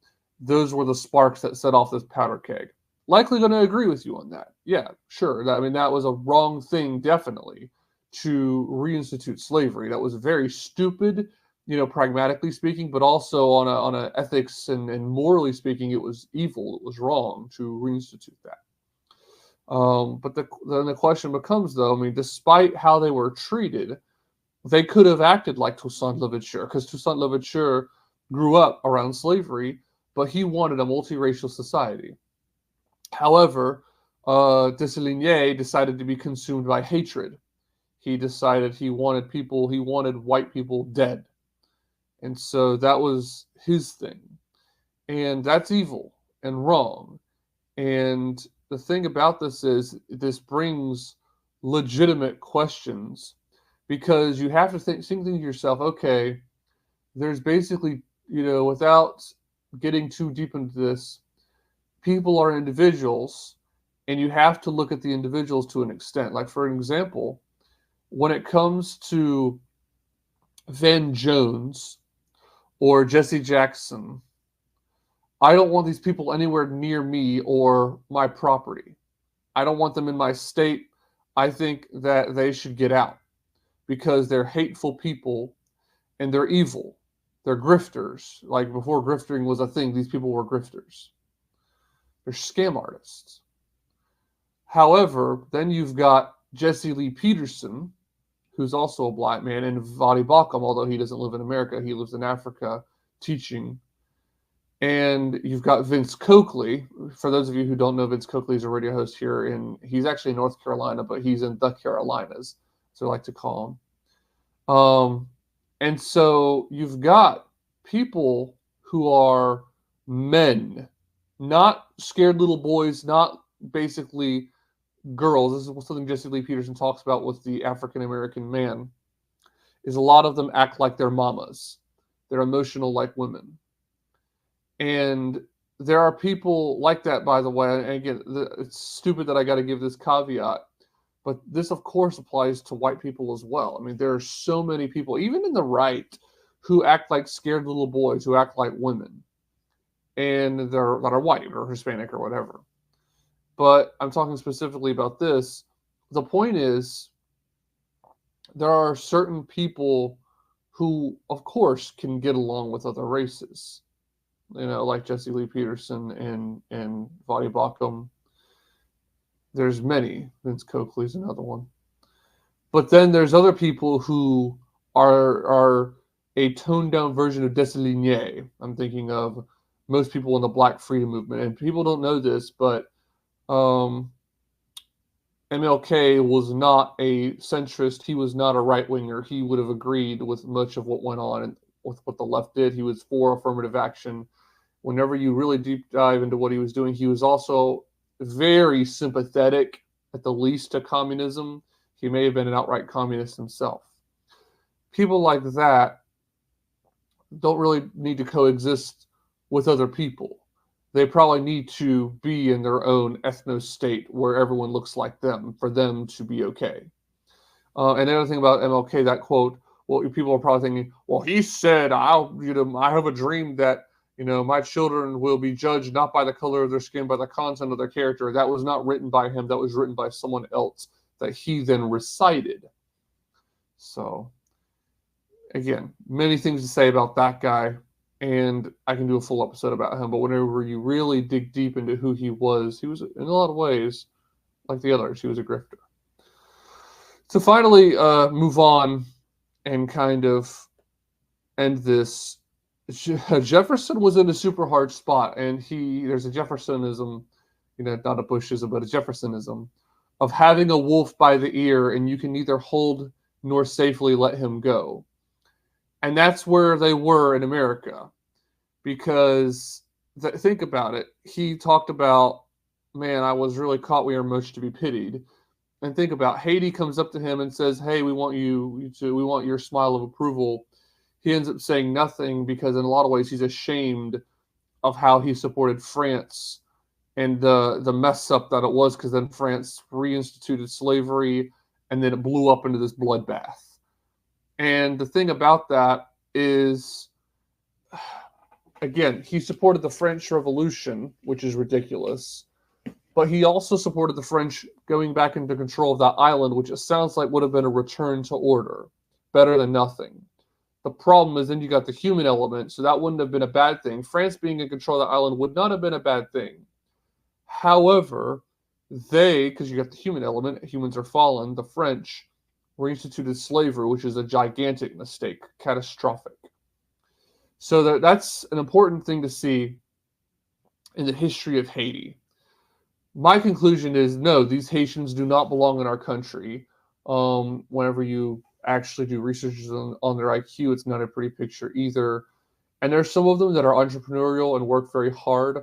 Those were the sparks that set off this powder keg. Likely going to agree with you on that. Yeah, sure. I mean, that was a wrong thing, definitely, to reinstitute slavery. That was very stupid, pragmatically speaking, but also on a ethics and morally speaking, it was evil. It was wrong to reinstitute that. But then the question becomes, though, I mean, despite how they were treated, they could have acted like Toussaint Louverture, because Toussaint Louverture grew up around slavery, but he wanted a multiracial society. However, Dessalines decided to be consumed by hatred. He decided he wanted white people dead. And so that was his thing. And that's evil and wrong. And the thing about this is, this brings legitimate questions, because you have to think to yourself, okay, there's basically, without getting too deep into this, people are individuals, and you have to look at the individuals to an extent. Like, for an example, when it comes to Van Jones or Jesse Jackson, I don't want these people anywhere near me or my property. I don't want them in my state. I think that they should get out, because they're hateful people and they're evil. They're grifters. Like, before grifting was a thing, these people were grifters. They're scam artists. However, then you've got Jesse Lee Peterson, who's also a black man, and Vadi Bakum, although he doesn't live in America, he lives in Africa teaching. And you've got Vince Coakley. For those of you who don't know, Vince Coakley is a radio host here, he's actually in North Carolina, but he's in the Carolinas, so I like to call him. And so you've got people who are men, not scared little boys, not basically girls. This is something Jesse Lee Peterson talks about with the African-American man, is a lot of them act like their mamas. They're emotional like women. And there are people like that, by the way. And again, it's stupid that I got to give this caveat, but this, of course, applies to white people as well. I mean, there are so many people, even in the right, who act like scared little boys, who act like women, and that are white or Hispanic or whatever. But I'm talking specifically about this. The point is, there are certain people who, of course, can get along with other races. Like Jesse Lee Peterson and Vadi Bakum. There's many. Vince Coakley's another one. But then there's other people who are a toned-down version of Dessalines. I'm thinking of most people in the Black Freedom Movement, and people don't know this, but um, MLK was not a centrist. He was not a right-winger. He would have agreed with much of what went on and with what the left did. He was for affirmative action. Whenever you really deep dive into what he was doing, he was also very sympathetic, at the least, to communism. He may have been an outright communist himself. People like that don't really need to coexist with other people. They probably need to be in their own ethno-state where everyone looks like them for them to be okay. And another thing about MLK, that quote, well, people are probably thinking, well, he said, I have a dream that, my children will be judged not by the color of their skin, by the content of their character. That was not written by him. That was written by someone else that he then recited. So, again, many things to say about that guy, and I can do a full episode about him. But whenever you really dig deep into who he was in a lot of ways, like the others, he was a grifter. To finally move on and kind of end this, Jefferson was in a super hard spot, and there's a Jeffersonism, not a Bushism, but a Jeffersonism of having a wolf by the ear, and you can neither hold nor safely let him go. And that's where they were in America, because think about it. He talked about, man, I was really caught. We are much to be pitied. And think about, Haiti comes up to him and says, hey, we want your smile of approval. He ends up saying nothing because in a lot of ways he's ashamed of how he supported France and the mess up that it was, because then France reinstituted slavery and then it blew up into this bloodbath. And the thing about that is, again, he supported the French Revolution, which is ridiculous, but he also supported the French going back into control of that island, which it sounds like would have been a return to order, better than nothing. The problem is then you got the human element, so that wouldn't have been a bad thing. France being in control of the island would not have been a bad thing. However, because you got the human element, humans are fallen, the French reinstituted slavery, which is a gigantic mistake, catastrophic. So that's an important thing to see in the history of Haiti. My conclusion is, no, these Haitians do not belong in our country. Whenever you actually do research on their IQ, it's not a pretty picture either. And there's some of them that are entrepreneurial and work very hard,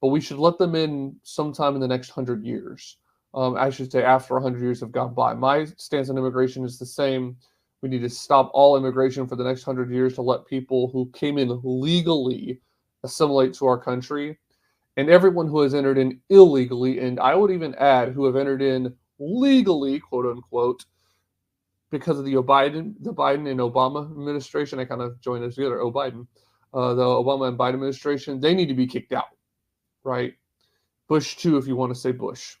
but we should let them in sometime in the next 100 years. I should say after 100 years have gone by. My stance on immigration is the same. We need to stop all immigration for the next 100 years to let people who came in legally assimilate to our country. And everyone who has entered in illegally, and I would even add who have entered in legally, quote unquote, because of the Biden and Obama administration. I kind of joined those together, Biden. The Obama and Biden administration, they need to be kicked out, right? Bush too, if you want to say Bush.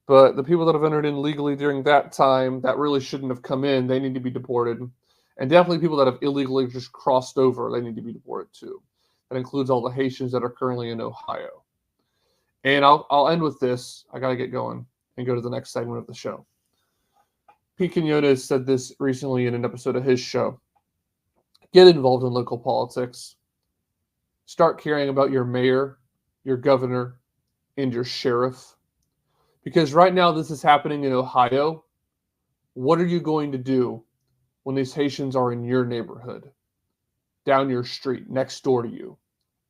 But the people that have entered in legally during that time that really shouldn't have come in, they need to be deported. And definitely people that have illegally just crossed over, they need to be deported too. That includes all the Haitians that are currently in Ohio. And I'll end with this. I got to get going and go to the next segment of the show. Pete Quinones said this recently in an episode of his show. Get involved in local politics. Start caring about your mayor, your governor, and your sheriff. Because right now this is happening in Ohio. What are you going to do when these Haitians are in your neighborhood, down your street, next door to you,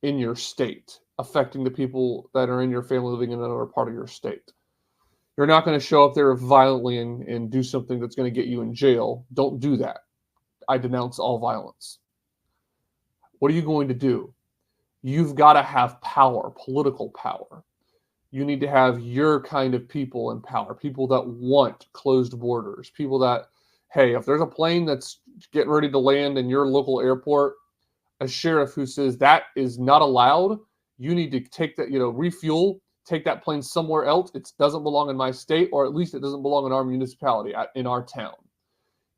in your state, affecting the people that are in your family living in another part of your state? You're not going to show up there violently and do something that's going to get you in jail. Don't do that. I denounce all violence. What are you going to do? You've got to have power, political power. You need to have your kind of people in power, people that want closed borders, people that, hey, if there's a plane that's getting ready to land in your local airport, a sheriff who says that is not allowed, you need to take that, refuel, take that plane somewhere else. It doesn't belong in my state, or at least it doesn't belong in our municipality, in our town.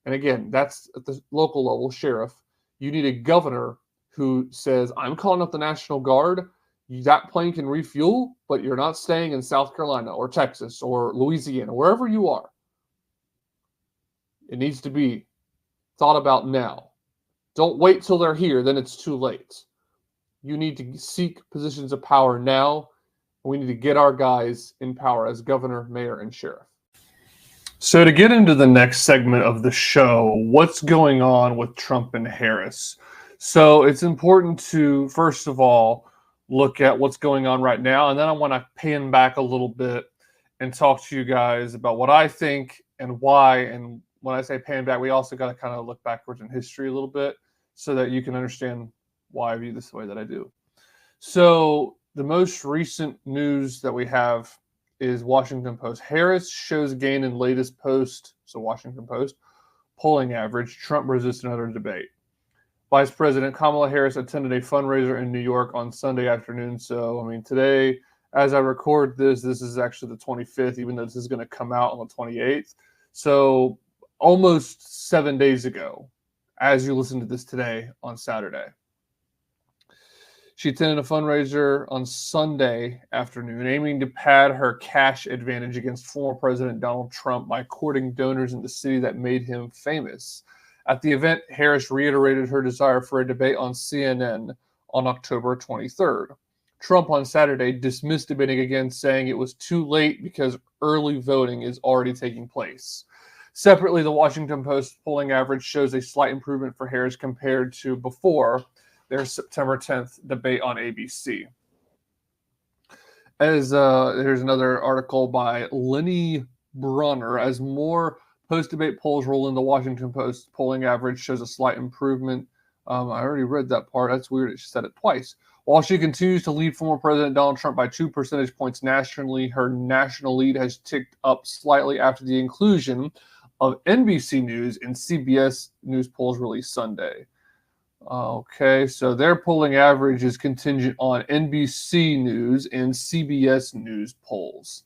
And again, that's at the local level, sheriff. You need a governor who says, I'm calling up the National Guard. That plane can refuel, but you're not staying in South Carolina or Texas or Louisiana, wherever you are. It needs to be thought about now. Don't wait till they're here, then it's too late. You need to seek positions of power now. We need to get our guys in power as governor, mayor, and sheriff. So to get into the next segment of the show, what's going on with Trump and Harris? So it's important to, first of all, look at what's going on right now. And then I want to pan back a little bit and talk to you guys about what I think and why. And when I say pan back, we also got to kind of look backwards in history a little bit so that you can understand why I view this the way that I do. So the most recent news that we have is Washington Post. Harris shows gain in latest post, so Washington Post, polling average. Trump resists another debate. Vice President Kamala Harris attended a fundraiser in New York on Sunday afternoon. So, I mean, today, as I record this is actually the 25th, even though this is going to come out on the 28th. So, almost 7 days ago, as you listen to this today on Saturday. She attended a fundraiser on Sunday afternoon, aiming to pad her cash advantage against former President Donald Trump by courting donors in the city that made him famous. At the event, Harris reiterated her desire for a debate on CNN on October 23rd. Trump on Saturday dismissed debating again, saying it was too late because early voting is already taking place. Separately, the Washington Post polling average shows a slight improvement for Harris compared to before their September 10th debate on ABC. Here's another article by Lenny Brunner. As more post-debate polls roll in, the Washington Post polling average shows a slight improvement. I already read that part. That's weird. She said it twice. While she continues to lead former President Donald Trump by 2 percentage points nationally, her national lead has ticked up slightly after the inclusion of NBC News in CBS News polls released Sunday. Okay, so their polling average is contingent on NBC News and CBS News polls.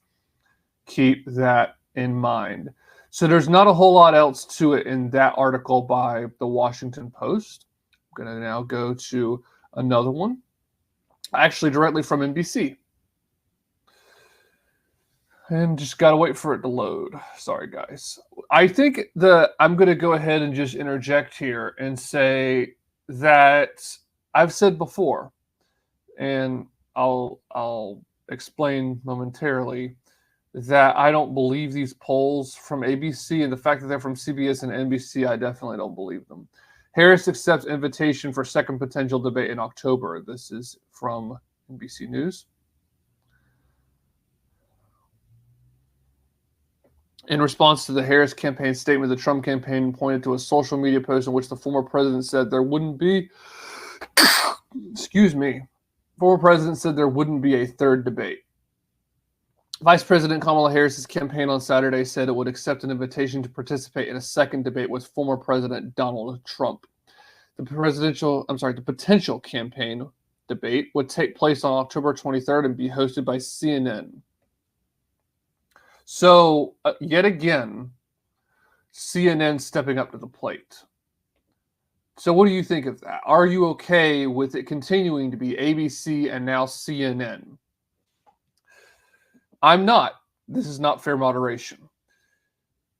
Keep that in mind. So there's not a whole lot else to it in that article by the Washington Post. I'm going to now go to another one, actually directly from NBC. And just got to wait for it to load. Sorry, guys. I think I'm going to go ahead and just interject here and say that I've said before, and I'll explain momentarily, that I don't believe these polls from ABC, and the fact that they're from CBS and NBC, I definitely don't believe them. Harris accepts invitation for second potential debate in October. This is from NBC News. In response to the Harris campaign statement, the Trump campaign pointed to a social media post in which the former president said there wouldn't be, former president said there wouldn't be a third debate. Vice President Kamala Harris's campaign on Saturday said it would accept an invitation to participate in a second debate with former President Donald Trump. The potential campaign debate would take place on October 23rd and be hosted by CNN. So, yet again, CNN stepping up to the plate. So what do you think of that? Are you okay with it continuing to be ABC and now CNN? I'm not. This is not fair moderation.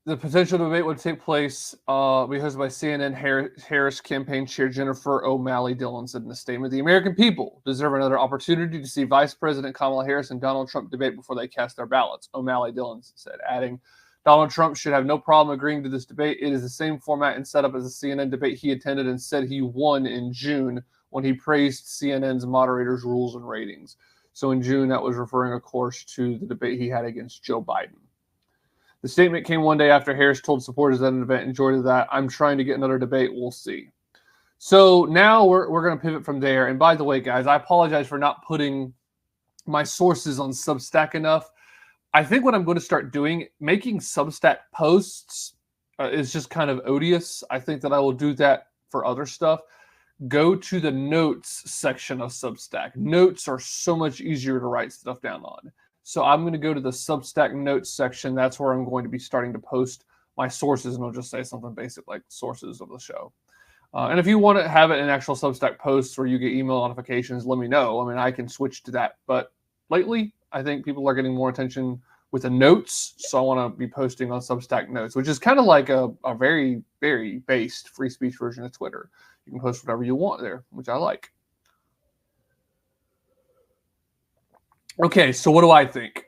The potential debate would take place, be hosted by CNN. Harris campaign chair Jennifer O'Malley Dillon said in a statement, "The American people deserve another opportunity to see Vice President Kamala Harris and Donald Trump debate before they cast their ballots," O'Malley Dillon said, adding, "Donald Trump should have no problem agreeing to this debate. It is the same format and setup as the CNN debate he attended and said he won in June when he praised CNN's moderators' rules and ratings." So in June, that was referring, of course, to the debate he had against Joe Biden. The statement came one day after Harris told supporters at an event, enjoyed that, "I'm trying to get another debate. We'll see." So now we're going to pivot from there. And by the way, guys, I apologize for not putting my sources on Substack enough. I think what I'm going to start doing, making Substack posts is just kind of odious. I think that I will do that for other stuff. Go to the notes section of Substack. Notes are so much easier to write stuff down on. So I'm going to go to the Substack notes section. That's where I'm going to be starting to post my sources, and I'll just say something basic like sources of the show. And if you want to have it in actual Substack posts where you get email notifications, let me know. I mean, I can switch to that. But lately, I think people are getting more attention with the notes. So I want to be posting on Substack notes, which is kind of like a very, very based free speech version of Twitter. You can post whatever you want there, which I like. Okay, so what do I think?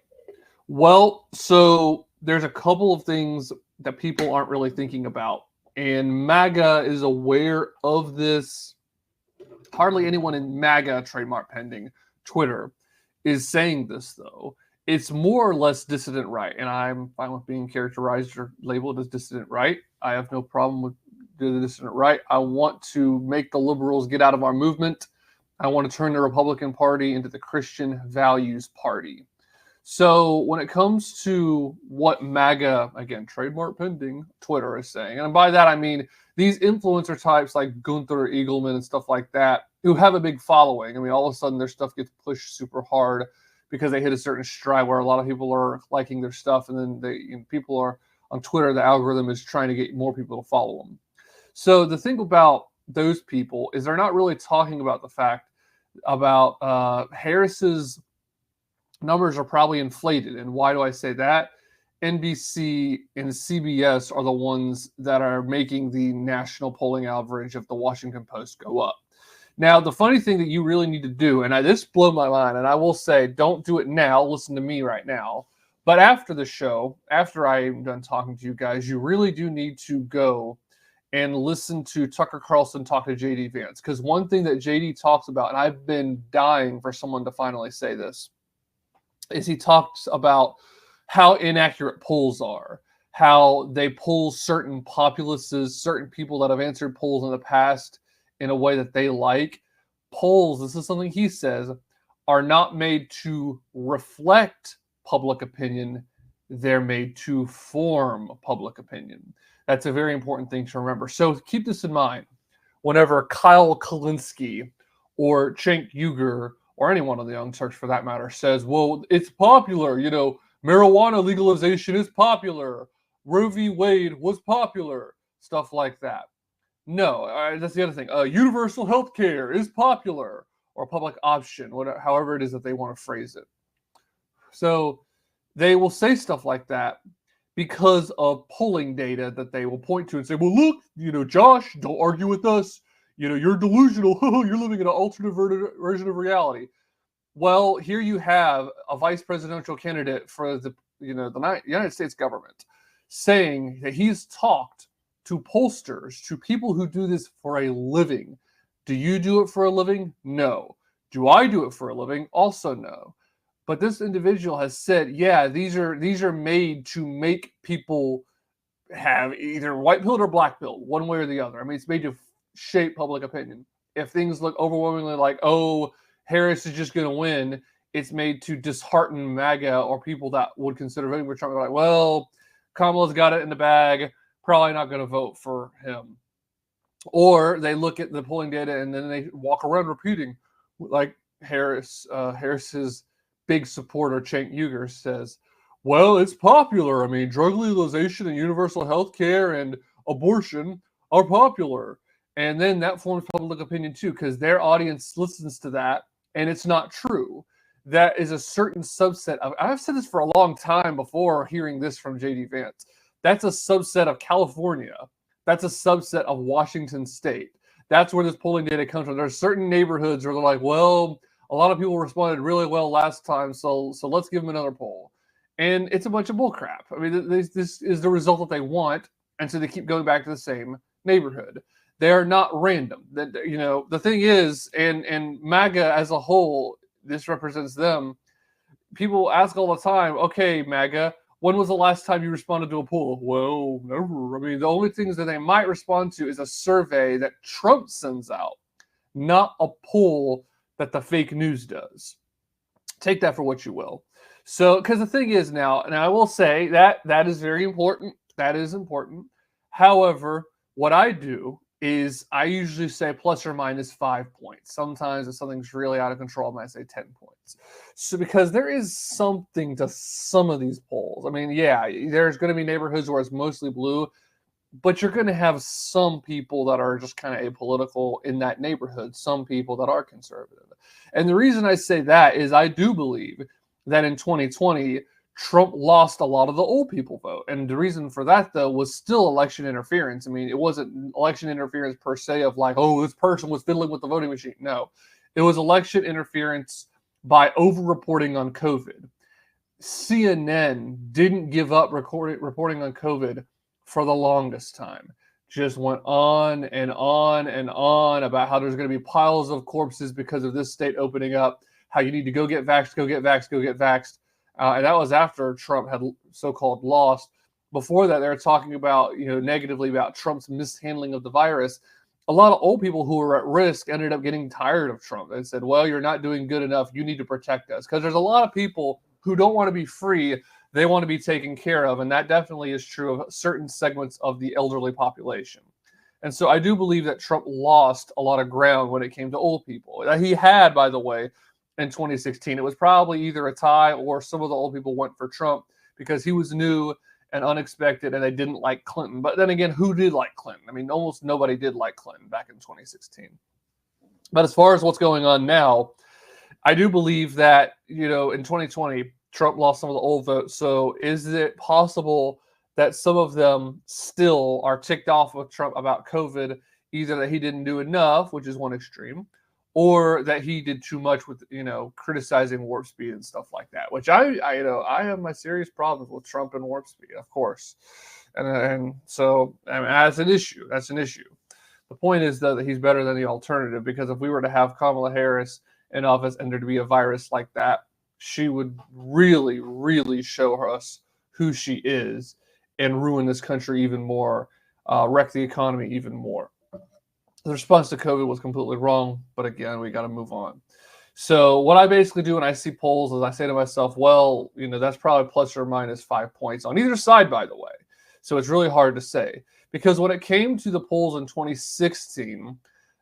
Well, so there's a couple of things that people aren't really thinking about, and MAGA is aware of this. Hardly anyone in MAGA, trademark pending, Twitter, is saying this, though. It's more or less dissident right, and I'm fine with being characterized or labeled as dissident right. I have no problem with the dissident right. I want to make the liberals get out of our movement. I want to turn the Republican Party into the Christian Values Party. So when it comes to what MAGA, again, trademark pending, Twitter is saying, and by that I mean these influencer types like Gunther Eagleman and stuff like that, who have a big following. I mean, all of a sudden their stuff gets pushed super hard because they hit a certain stride where a lot of people are liking their stuff, and then people are on Twitter, the algorithm is trying to get more people to follow them. So the thing about those people is they're not really talking about the fact about Harris's numbers are probably inflated. And why do I say that? NBC and CBS are the ones that are making the national polling average of the Washington Post go up. Now, the funny thing that you really need to do, and this blew my mind, and I will say, don't do it now. Listen to me right now. But after the show, after I'm done talking to you guys, you really do need to go and listen to Tucker Carlson talk to JD Vance. Because one thing that JD talks about, and I've been dying for someone to finally say this, is he talks about how inaccurate polls are, how they pull certain populists, certain people that have answered polls in the past in a way that they like. Polls, this is something he says, are not made to reflect public opinion. They're made to form public opinion. That's a very important thing to remember. So keep this in mind whenever Kyle Kulinski or Cenk Uygur or anyone on the Young Turks for that matter says, well, it's popular, marijuana legalization is popular, Roe v. Wade was popular, stuff like that. No, that's the other thing. Universal health care is popular, or public option, whatever, however it is that they want to phrase it. So they will say stuff like that because of polling data that they will point to and say, well, look, Josh, don't argue with us. You're delusional. You're living in an alternate version of reality. Well, here you have a vice presidential candidate for the United States government saying that he's talked to pollsters, to people who do this for a living. Do you do it for a living? No. Do I do it for a living? Also no. But this individual has said, yeah, these are made to make people have either white pilled or black pilled, one way or the other. I mean, it's made to shape public opinion. If things look overwhelmingly like, oh, Harris is just going to win, it's made to dishearten MAGA or people that would consider voting for Trump. They're like, well, Kamala's got it in the bag, probably not going to vote for him. Or they look at the polling data and then they walk around repeating, like Harris's big supporter, Cenk Uygur, says, well, it's popular. I mean, drug legalization and universal health care and abortion are popular. And then that forms public opinion too, because their audience listens to that, and it's not true. That is a certain subset of, I've said this for a long time before hearing this from JD Vance. That's a subset of California. That's a subset of Washington State. That's where this polling data comes from. There's certain neighborhoods where they're like, well, a lot of people responded really well last time, so let's give them another poll. And it's a bunch of bullcrap. I mean, this is the result that they want, and so they keep going back to the same neighborhood. They are not random. The thing is, and MAGA as a whole, this represents them. People ask all the time, okay, MAGA, when was the last time you responded to a poll? Well, never. I mean, the only things that they might respond to is a survey that Trump sends out, not a poll that the fake news does. Take that for what you will. So, because the thing is now, and I will say that is very important. That is important. However, what I do is I usually say plus or minus 5 points. Sometimes if something's really out of control, I might say 10 points. So because there is something to some of these polls. I mean, yeah, there's going to be neighborhoods where it's mostly blue, but you're going to have some people that are just kind of apolitical in that neighborhood, some people that are conservative. And the reason I say that is I do believe that in 2020, Trump lost a lot of the old people vote. And the reason for that, though, was still election interference. I mean, it wasn't election interference per se of like, oh, this person was fiddling with the voting machine. No, it was election interference by over-reporting on COVID. CNN didn't give up reporting on COVID for the longest time. Just went on and on and on about how there's going to be piles of corpses because of this state opening up, how you need to go get vaxxed, go get vaxxed, go get vaxxed. And that was after Trump had so-called lost. Before that, they were talking about, negatively about Trump's mishandling of the virus. A lot of old people who were at risk ended up getting tired of Trump and said, well, you're not doing good enough. You need to protect us. Because there's a lot of people who don't want to be free. They want to be taken care of. And that definitely is true of certain segments of the elderly population. And so I do believe that Trump lost a lot of ground when it came to old people. He had, by the way, in 2016. It was probably either a tie or some of the old people went for Trump because he was new and unexpected and they didn't like Clinton. But then again, who did like Clinton? I mean, almost nobody did like Clinton back in 2016. But as far as what's going on now, I do believe that, in 2020, Trump lost some of the old votes. So is it possible that some of them still are ticked off with Trump about COVID, either that he didn't do enough, which is one extreme, or that he did too much with, criticizing warp speed and stuff like that, which I have my serious problems with Trump and warp speed, of course. And so that's an issue. That's an issue. The point is, though, that he's better than the alternative, because if we were to have Kamala Harris in office and there to be a virus like that, she would really, really show us who she is and ruin this country even more, wreck the economy even more. The response to COVID was completely wrong, but again, we got to move on. So what I basically do when I see polls is I say to myself, well, that's probably plus or minus 5 points on either side, by the way. So it's really hard to say, because when it came to the polls in 2016,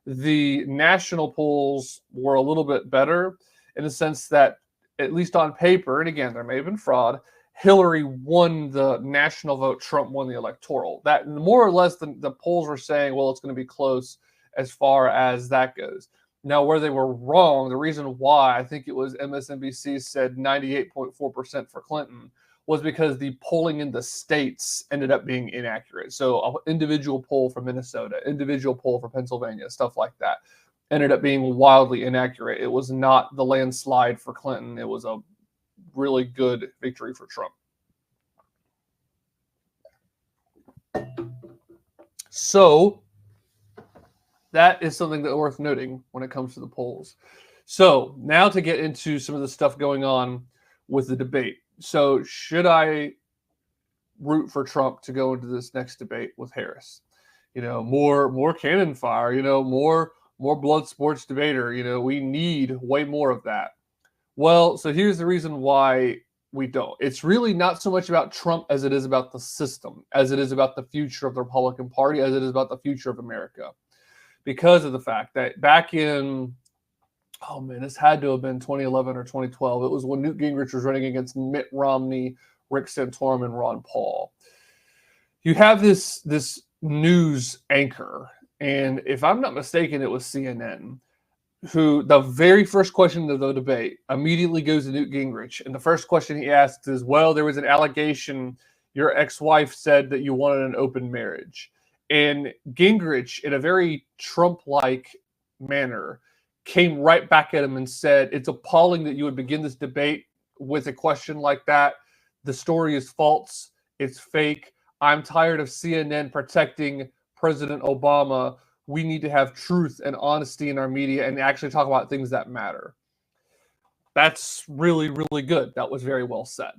the national polls were a little bit better in the sense that, at least on paper, and again, there may have been fraud, Hillary won the national vote, Trump won the electoral. That more or less the polls were saying, well, it's going to be close as far as that goes. Now, where they were wrong, the reason why I think it was MSNBC said 98.4% for Clinton was because the polling in the states ended up being inaccurate. So an individual poll for Minnesota, individual poll for Pennsylvania, stuff like that, ended up being wildly inaccurate. It was not the landslide for Clinton. It was a really good victory for Trump. So that is something that's worth noting when it comes to the polls. So now to get into some of the stuff going on with the debate. So should I root for Trump to go into this next debate with Harris? More cannon fire, more blood sports debater. We need way more of that. Well, so here's the reason why we don't. It's really not so much about Trump as it is about the system, as it is about the future of the Republican Party, as it is about the future of America. Because of the fact that back in, this had to have been 2011 or 2012. It was when Newt Gingrich was running against Mitt Romney, Rick Santorum, and Ron Paul. You have this news anchor, and if I'm not mistaken, it was CNN, who the very first question of the debate immediately goes to Newt Gingrich. And the first question he asks is, well, there was an allegation your ex-wife said that you wanted an open marriage. And Gingrich, in a very Trump-like manner, came right back at him and said, it's appalling that you would begin this debate with a question like that. The story is false. It's fake. I'm tired of CNN protecting President Obama. We need to have truth and honesty in our media and actually talk about things that matter. That's really, really good. That was very well said.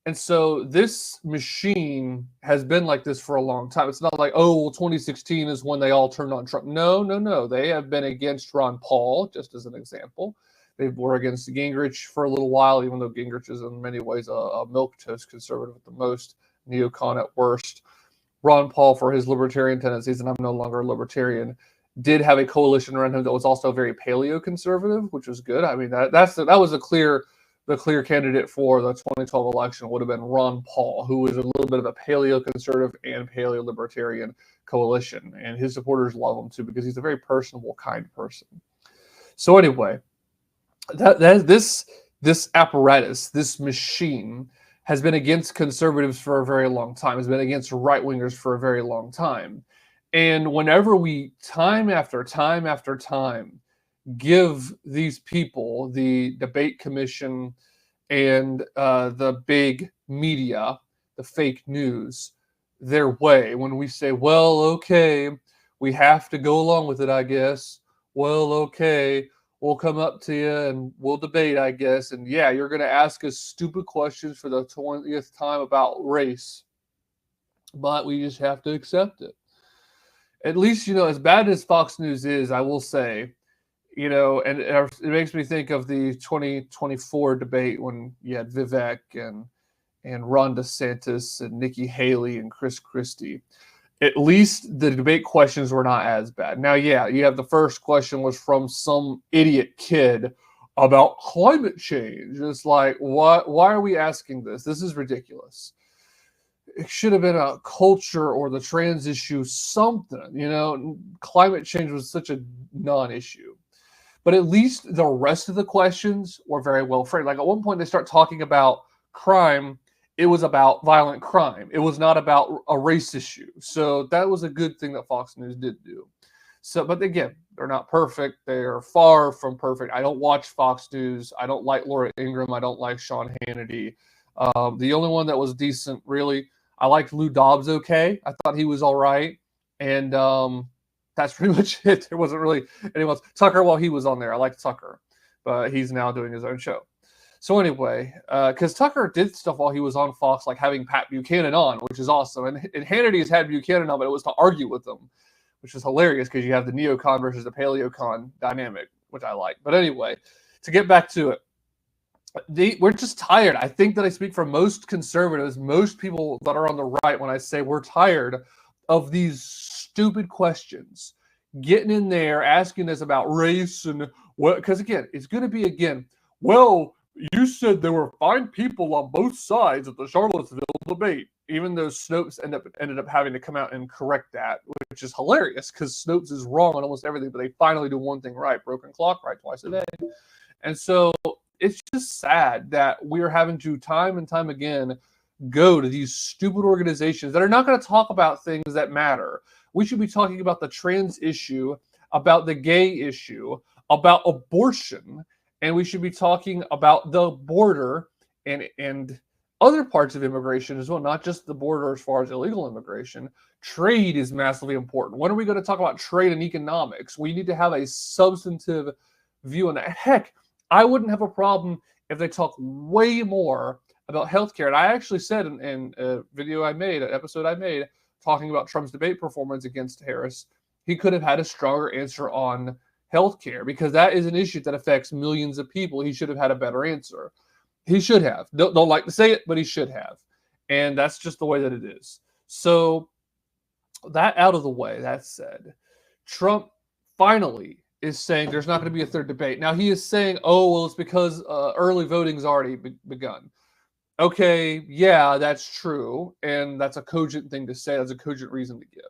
And so this machine has been like this for a long time. It's not like, 2016 is when they all turned on Trump. No. They have been against Ron Paul, just as an example. They were against Gingrich for a little while, even though Gingrich is in many ways a milquetoast conservative at the most, neocon at worst. Ron Paul, for his libertarian tendencies, and I'm no longer a libertarian, did have a coalition around him that was also very paleo-conservative, which was good. I mean, that was the clear candidate for the 2012 election would have been Ron Paul, who was a little bit of a paleo-conservative and paleo-libertarian coalition, and his supporters love him too because he's a very personable, kind person. So anyway, this apparatus, this machine, has been against conservatives for a very long time, has been against right-wingers for a very long time. And whenever we, time after time after time, give these people, the debate commission and the big media, the fake news, their way, when we say, well, okay, we have to go along with it, I guess. Well, okay, we'll come up to you and we'll debate, I guess. And yeah, you're going to ask us stupid questions for the 20th time about race, but we just have to accept it. At least, as bad as Fox News is, I will say, and it makes me think of the 2024 debate when you had Vivek and Ron DeSantis and Nikki Haley and Chris Christie. At least the debate questions were not as bad. Now, yeah, you have the first question was from some idiot kid about climate change. It's like, why are we asking this? This is ridiculous. It should have been a culture or the trans issue, something. Climate change was such a non-issue. But at least the rest of the questions were very well framed. Like at one point they start talking about crime. It was about violent crime. It was not about a race issue. So that was a good thing that Fox News did do. So, but again, they're not perfect. They are far from perfect. I don't watch Fox News. I don't like Laura Ingraham. I don't like Sean Hannity. The only one that was decent, really, I liked Lou Dobbs okay. I thought he was all right. And that's pretty much it. There wasn't really anyone else. Tucker, while he was on there, I liked Tucker. But he's now doing his own show. So anyway, because Tucker did stuff while he was on Fox, like having Pat Buchanan on, which is awesome. And Hannity has had Buchanan on, but it was to argue with them, which is hilarious because you have the neocon versus the paleocon dynamic, which I like. But anyway, to get back to it, we're just tired. I think that I speak for most conservatives, most people that are on the right, when I say we're tired of these stupid questions, getting in there, asking us about race and what, because again, it's going to be, well, you said there were fine people on both sides of the Charlottesville debate, even though Snopes ended up having to come out and correct that, which is hilarious because Snopes is wrong on almost everything, but they finally do one thing right, broken clock right twice a day. And so it's just sad that we're having to time and time again go to these stupid organizations that are not going to talk about things that matter. We should be talking about the trans issue, about the gay issue, about abortion, and we should be talking about the border and other parts of immigration as well, not just the border as far as illegal immigration. Trade is massively important. When are we going to talk about trade and economics? We need to have a substantive view on that. Heck, I wouldn't have a problem if they talk way more about healthcare. And I actually said in a video I made, an episode I made, talking about Trump's debate performance against Harris, he could have had a stronger answer on healthcare because that is an issue that affects millions of people. He should have had a better answer. He should have. Don't like to say it, but he should have. And that's just the way that it is. So that out of the way, that said, Trump finally is saying there's not going to be a third debate. Now he is saying, oh, well, it's because early voting's already begun. Okay, yeah, that's true. And that's a cogent thing to say. That's a cogent reason to give.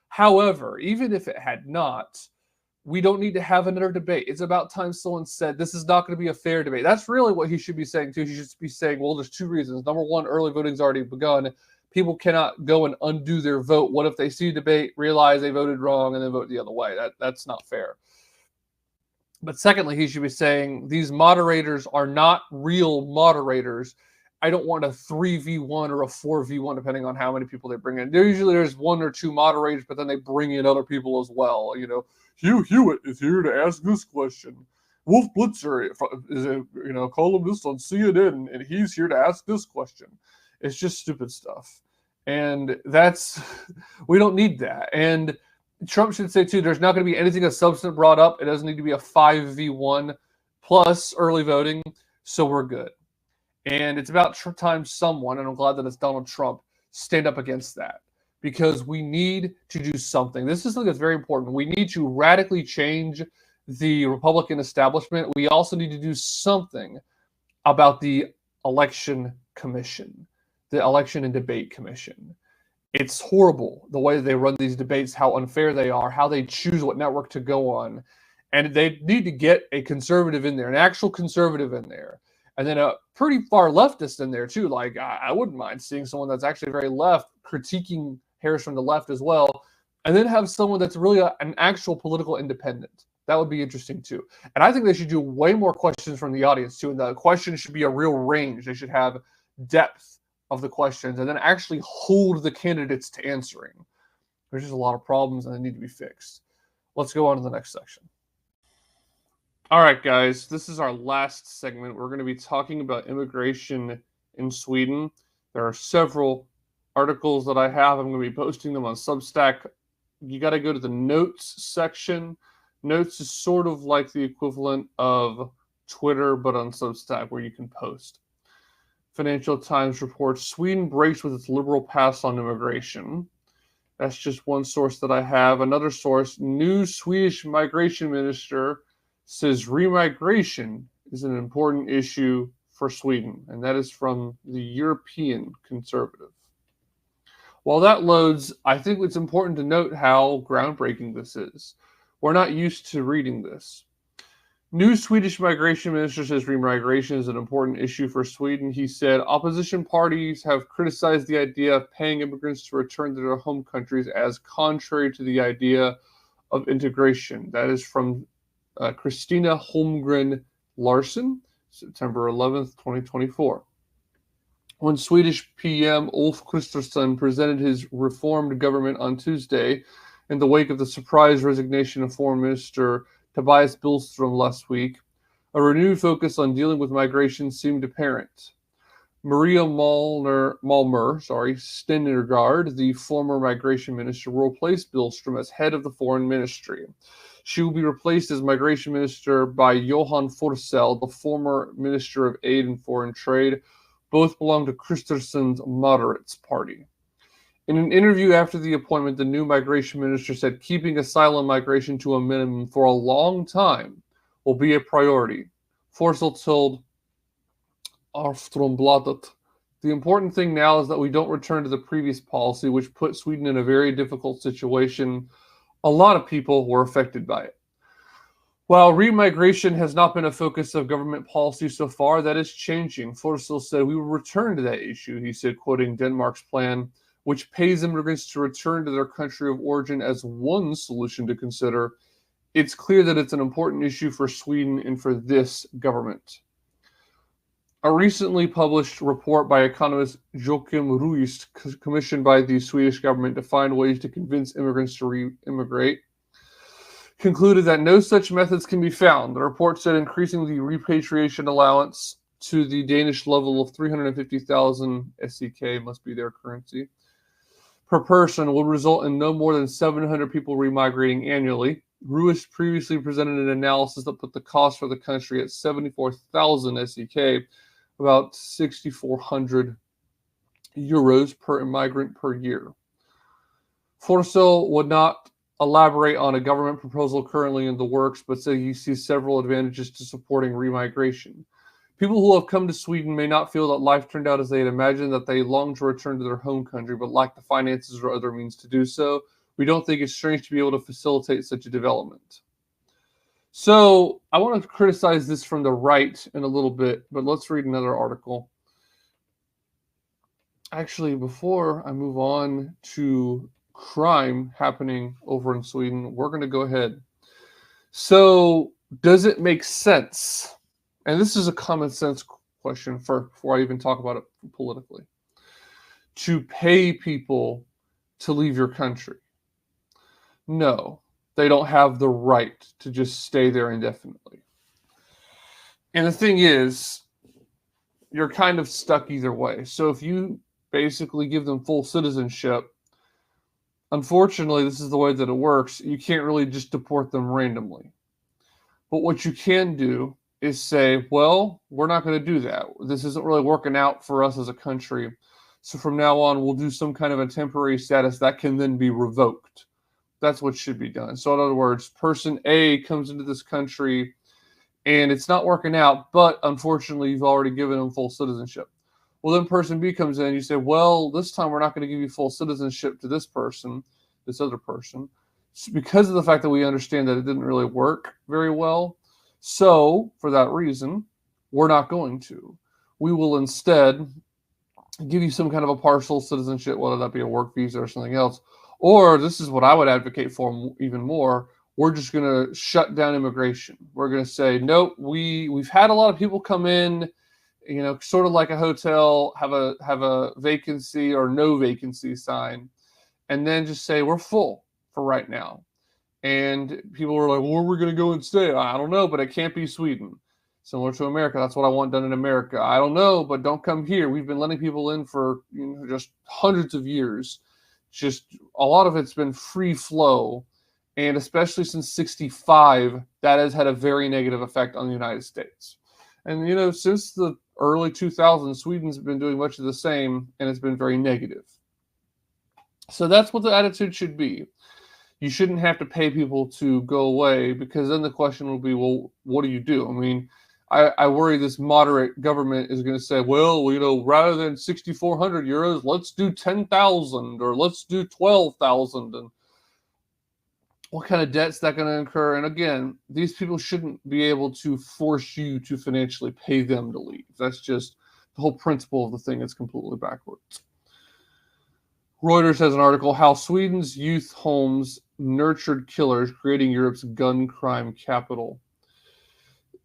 However, even if it had not, we don't need to have another debate. It's about time someone said this is not going to be a fair debate. That's really what he should be saying too. He should be saying, well, there's two reasons. Number one, early voting's already begun. People cannot go and undo their vote. What if they see a debate, realize they voted wrong, and then vote the other way? That's not fair. But secondly, he should be saying these moderators are not real moderators. I don't want a 3v1 or a 4v1, depending on how many people they bring in. There's one or two moderators, but then they bring in other people as well. Hugh Hewitt is here to ask this question. Wolf Blitzer is a columnist on CNN, and he's here to ask this question. It's just stupid stuff. And we don't need that. And Trump should say, too, there's not going to be anything of substance brought up. It doesn't need to be a 5v1 plus early voting, so we're good. And it's about time someone, and I'm glad that it's Donald Trump, stand up against that. Because we need to do something. This is something that's very important. We need to radically change the Republican establishment. We also need to do something about the election commission, the election and debate commission. It's horrible the way they run these debates, how unfair they are, how they choose what network to go on. And they need to get a conservative in there, an actual conservative in there. and then a pretty far leftist in there too. Like I wouldn't mind seeing someone that's actually very left critiquing Harris from the left as well, and then have someone that's really an actual political independent. That would be interesting too. And I think they should do way more questions from the audience too. And the questions should be a real range. They should have depth of the questions and then actually hold the candidates to answering. There's just a lot of problems and they need to be fixed. Let's go on to the next section. All right, guys, this is our last segment. We're going to be talking about immigration in Sweden. There are several articles that I have. I'm going to be posting them on Substack. You got to go to the notes section. Notes is sort of like the equivalent of Twitter, but on Substack, where you can post. Financial Times reports Sweden breaks with its liberal pass on immigration. That's just one source that I have. Another source, new Swedish migration minister says remigration is an important issue for Sweden, and that is from the European Conservative. While that loads, I think it's important to note how groundbreaking this is. We're not used to reading this. New Swedish migration minister says remigration is an important issue for Sweden. He said opposition parties have criticized the idea of paying immigrants to return to their home countries as contrary to the idea of integration. That is from Christina Holmgren Larsson, September 11th, 2024. When Swedish PM Ulf Kristersson presented his reformed government on Tuesday in the wake of the surprise resignation of Foreign Minister Tobias Billström last week, a renewed focus on dealing with migration seemed apparent. Maria Malmer Stennergaard, the former migration minister, will replace Billström as head of the foreign ministry. She will be replaced as migration minister by Johan Forsell, the former minister of aid and foreign trade. Both belong to Kristersson's Moderates party. In an interview after the appointment, the new migration minister said keeping asylum migration to a minimum for a long time will be a priority. Forsell told Aftonbladet, the important thing now is that we don't return to the previous policy, which put Sweden in a very difficult situation. A lot of people were affected by it. While remigration has not been a focus of government policy so far, that is changing. Forsell said, we will return to that issue, he said, quoting Denmark's plan, which pays immigrants to return to their country of origin as one solution to consider. It's clear that it's an important issue for Sweden and for this government. A recently published report by economist Joachim Ruist, commissioned by the Swedish government to find ways to convince immigrants to re-immigrate, concluded that no such methods can be found. The report said increasing the repatriation allowance to the Danish level of 350,000 SEK, must be their currency, per person will result in no more than 700 people remigrating annually. Ruist previously presented an analysis that put the cost for the country at 74,000 SEK, about 6,400 euros per immigrant per year. Forsell would not elaborate on a government proposal currently in the works, but said he sees several advantages to supporting remigration. People who have come to Sweden may not feel that life turned out as they had imagined, that they long to return to their home country, but lack the finances or other means to do so. We don't think it's strange to be able to facilitate such a development. So I want to criticize this from the right in a little bit, but let's read another article. Actually, before I move on to crime happening over in Sweden, we're going to go ahead. So does it make sense? And this is a common sense question before I even talk about it politically. To pay people to leave your country? No, they don't have the right to just stay there indefinitely. And the thing is, you're kind of stuck either way. So if you basically give them full citizenship, unfortunately, this is the way that it works. You can't really just deport them randomly. But what you can do is say, well, we're not going to do that. This isn't really working out for us as a country. So from now on, we'll do some kind of a temporary status that can then be revoked. That's what should be done. So in other words, person A comes into this country and it's not working out, but unfortunately, you've already given them full citizenship. Well, then person B comes in and you say, well, this time we're not going to give you full citizenship to this person, this other person, because of the fact that we understand that it didn't really work very well. So, for that reason, We're not going to. We will instead give you some kind of a partial citizenship, whether that be a work visa or something else. Or this is what I would advocate for even more. We're just going to shut down immigration. We're going to say, nope, we've had a lot of people come in, sort of like a hotel, have a vacancy or no vacancy sign, and then just say we're full for right now. And people were like, well, where are we going to go and stay? I don't know, but it can't be Sweden. Similar to America. That's what I want done in America. I don't know, but don't come here. We've been letting people in for just hundreds of years. Just a lot of it's been free flow. And especially since 65, that has had a very negative effect on the United States. And, since the early 2000s, Sweden's been doing much of the same, and it's been very negative. So that's what the attitude should be. You shouldn't have to pay people to go away, because then the question will be, well, what do you do? I mean, I worry this moderate government is going to say, well, rather than 6,400 euros, let's do 10,000 or let's do 12,000. And what kind of debt's that going to incur? And again, these people shouldn't be able to force you to financially pay them to leave. That's just the whole principle of the thing is completely backwards. Reuters has an article, How Sweden's Youth Homes Nurtured Killers, Creating Europe's Gun Crime Capital.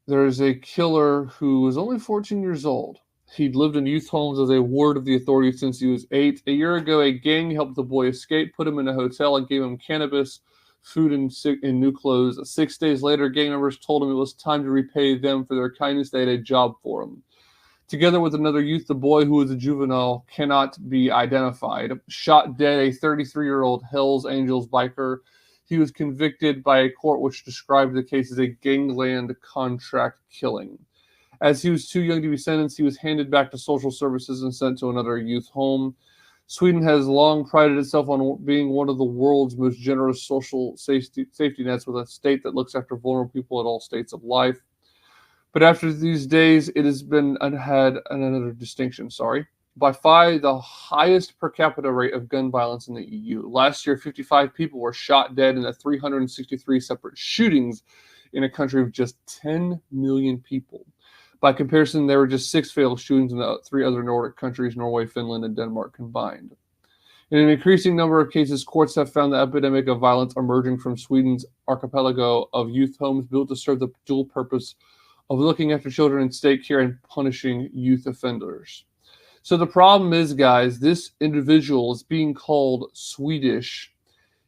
There is a killer who was only 14 years old. He'd lived in youth homes as a ward of the authorities since he was 8. A year ago, a gang helped the boy escape, put him in a hotel, and gave him cannabis, food, and new clothes. 6 days later, gang members told him it was time to repay them for their kindness. They had a job for him. Together with another youth, the boy, who was a juvenile, cannot be identified, shot dead a 33-year-old Hells Angels biker. He was convicted by a court which described the case as a gangland contract killing. As he was too young to be sentenced, he was handed back to social services and sent to another youth home. Sweden has long prided itself on being one of the world's most generous social safety nets, with a state that looks after vulnerable people at all states of life. But after these days, it has been had another distinction, by far the highest per capita rate of gun violence in the EU. Last year, 55 people were shot dead in the 363 separate shootings in a country of just 10 million people. By comparison, there were just 6 fatal shootings in the 3 other Nordic countries, Norway, Finland, and Denmark combined. In an increasing number of cases, courts have found the epidemic of violence emerging from Sweden's archipelago of youth homes built to serve the dual purpose of looking after children in state care and punishing youth offenders. So the problem is, guys, this individual is being called Swedish.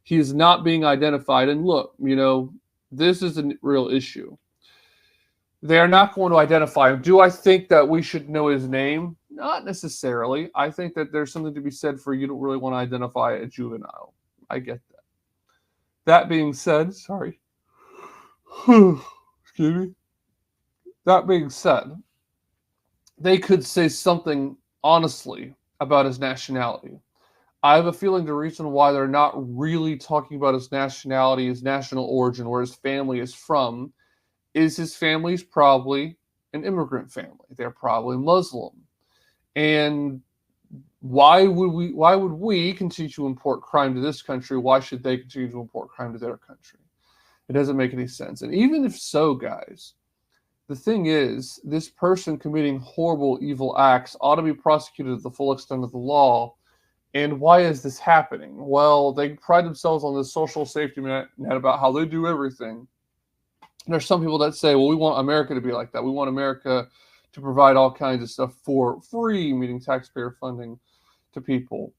He is not being identified. And look, this is a real issue. They are not going to identify him. Do I think that we should know his name? Not necessarily. I think that there's something to be said for you don't really want to identify a juvenile. I get that. That being said, excuse me. That being said, they could say something honestly about his nationality. I have a feeling the reason why they're not really talking about his nationality, his national origin, where his family is from, is his family's probably an immigrant family. They're probably Muslim. And why would we continue to import crime to this country? Why should they continue to import crime to their country? It doesn't make any sense. And even if so, guys, the thing is, this person committing horrible, evil acts ought to be prosecuted at the full extent of the law. And why is this happening? Well, they pride themselves on this social safety net about how they do everything. And there's some people that say, well, we want America to be like that. We want America to provide all kinds of stuff for free, meaning taxpayer funding to people.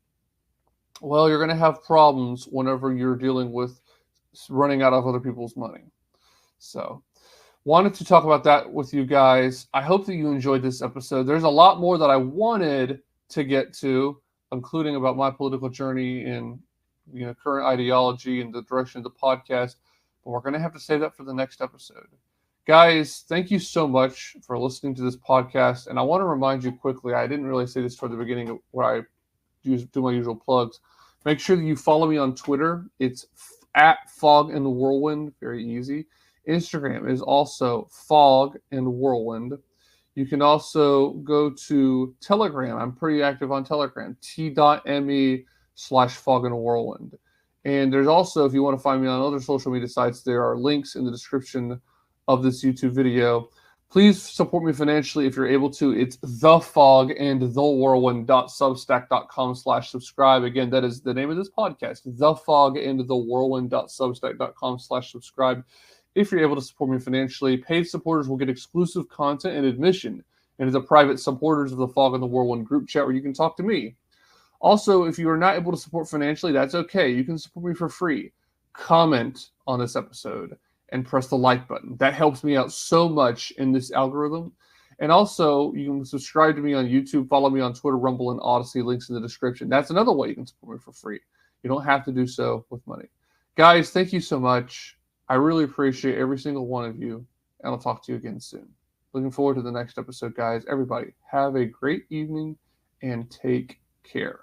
Well, you're going to have problems whenever you're dealing with running out of other people's money. So, wanted to talk about that with you guys. I hope that you enjoyed this episode. There's a lot more that I wanted to get to, including about my political journey and current ideology and the direction of the podcast. But we're going to have to save that for the next episode. Guys, thank you so much for listening to this podcast. And I want to remind you quickly, I didn't really say this toward the beginning where I do my usual plugs. Make sure that you follow me on Twitter. It's at Fog and Whirlwind. Very easy. Instagram is also Fog and Whirlwind. You can also go to Telegram. I'm pretty active on Telegram. t.me/Fog and Whirlwind. And there's also, if you want to find me on other social media sites, there are links in the description of this YouTube video. Please support me financially if you're able to. It's thefogandthewhirlwind.substack.com/subscribe. Again, that is the name of this podcast, thefogandthewhirlwind.substack.com/subscribe. If you're able to support me financially, paid supporters will get exclusive content and admission into the private supporters of the Fog and the Whirlwind group chat where you can talk to me. Also, if you are not able to support financially, that's okay. You can support me for free. Comment on this episode and press the like button. That helps me out so much in this algorithm. And also, you can subscribe to me on YouTube, follow me on Twitter, Rumble, and Odyssey. Links in the description. That's another way you can support me for free. You don't have to do so with money. Guys, thank you so much. I really appreciate every single one of you, and I'll talk to you again soon. Looking forward to the next episode, guys. Everybody, have a great evening and take care.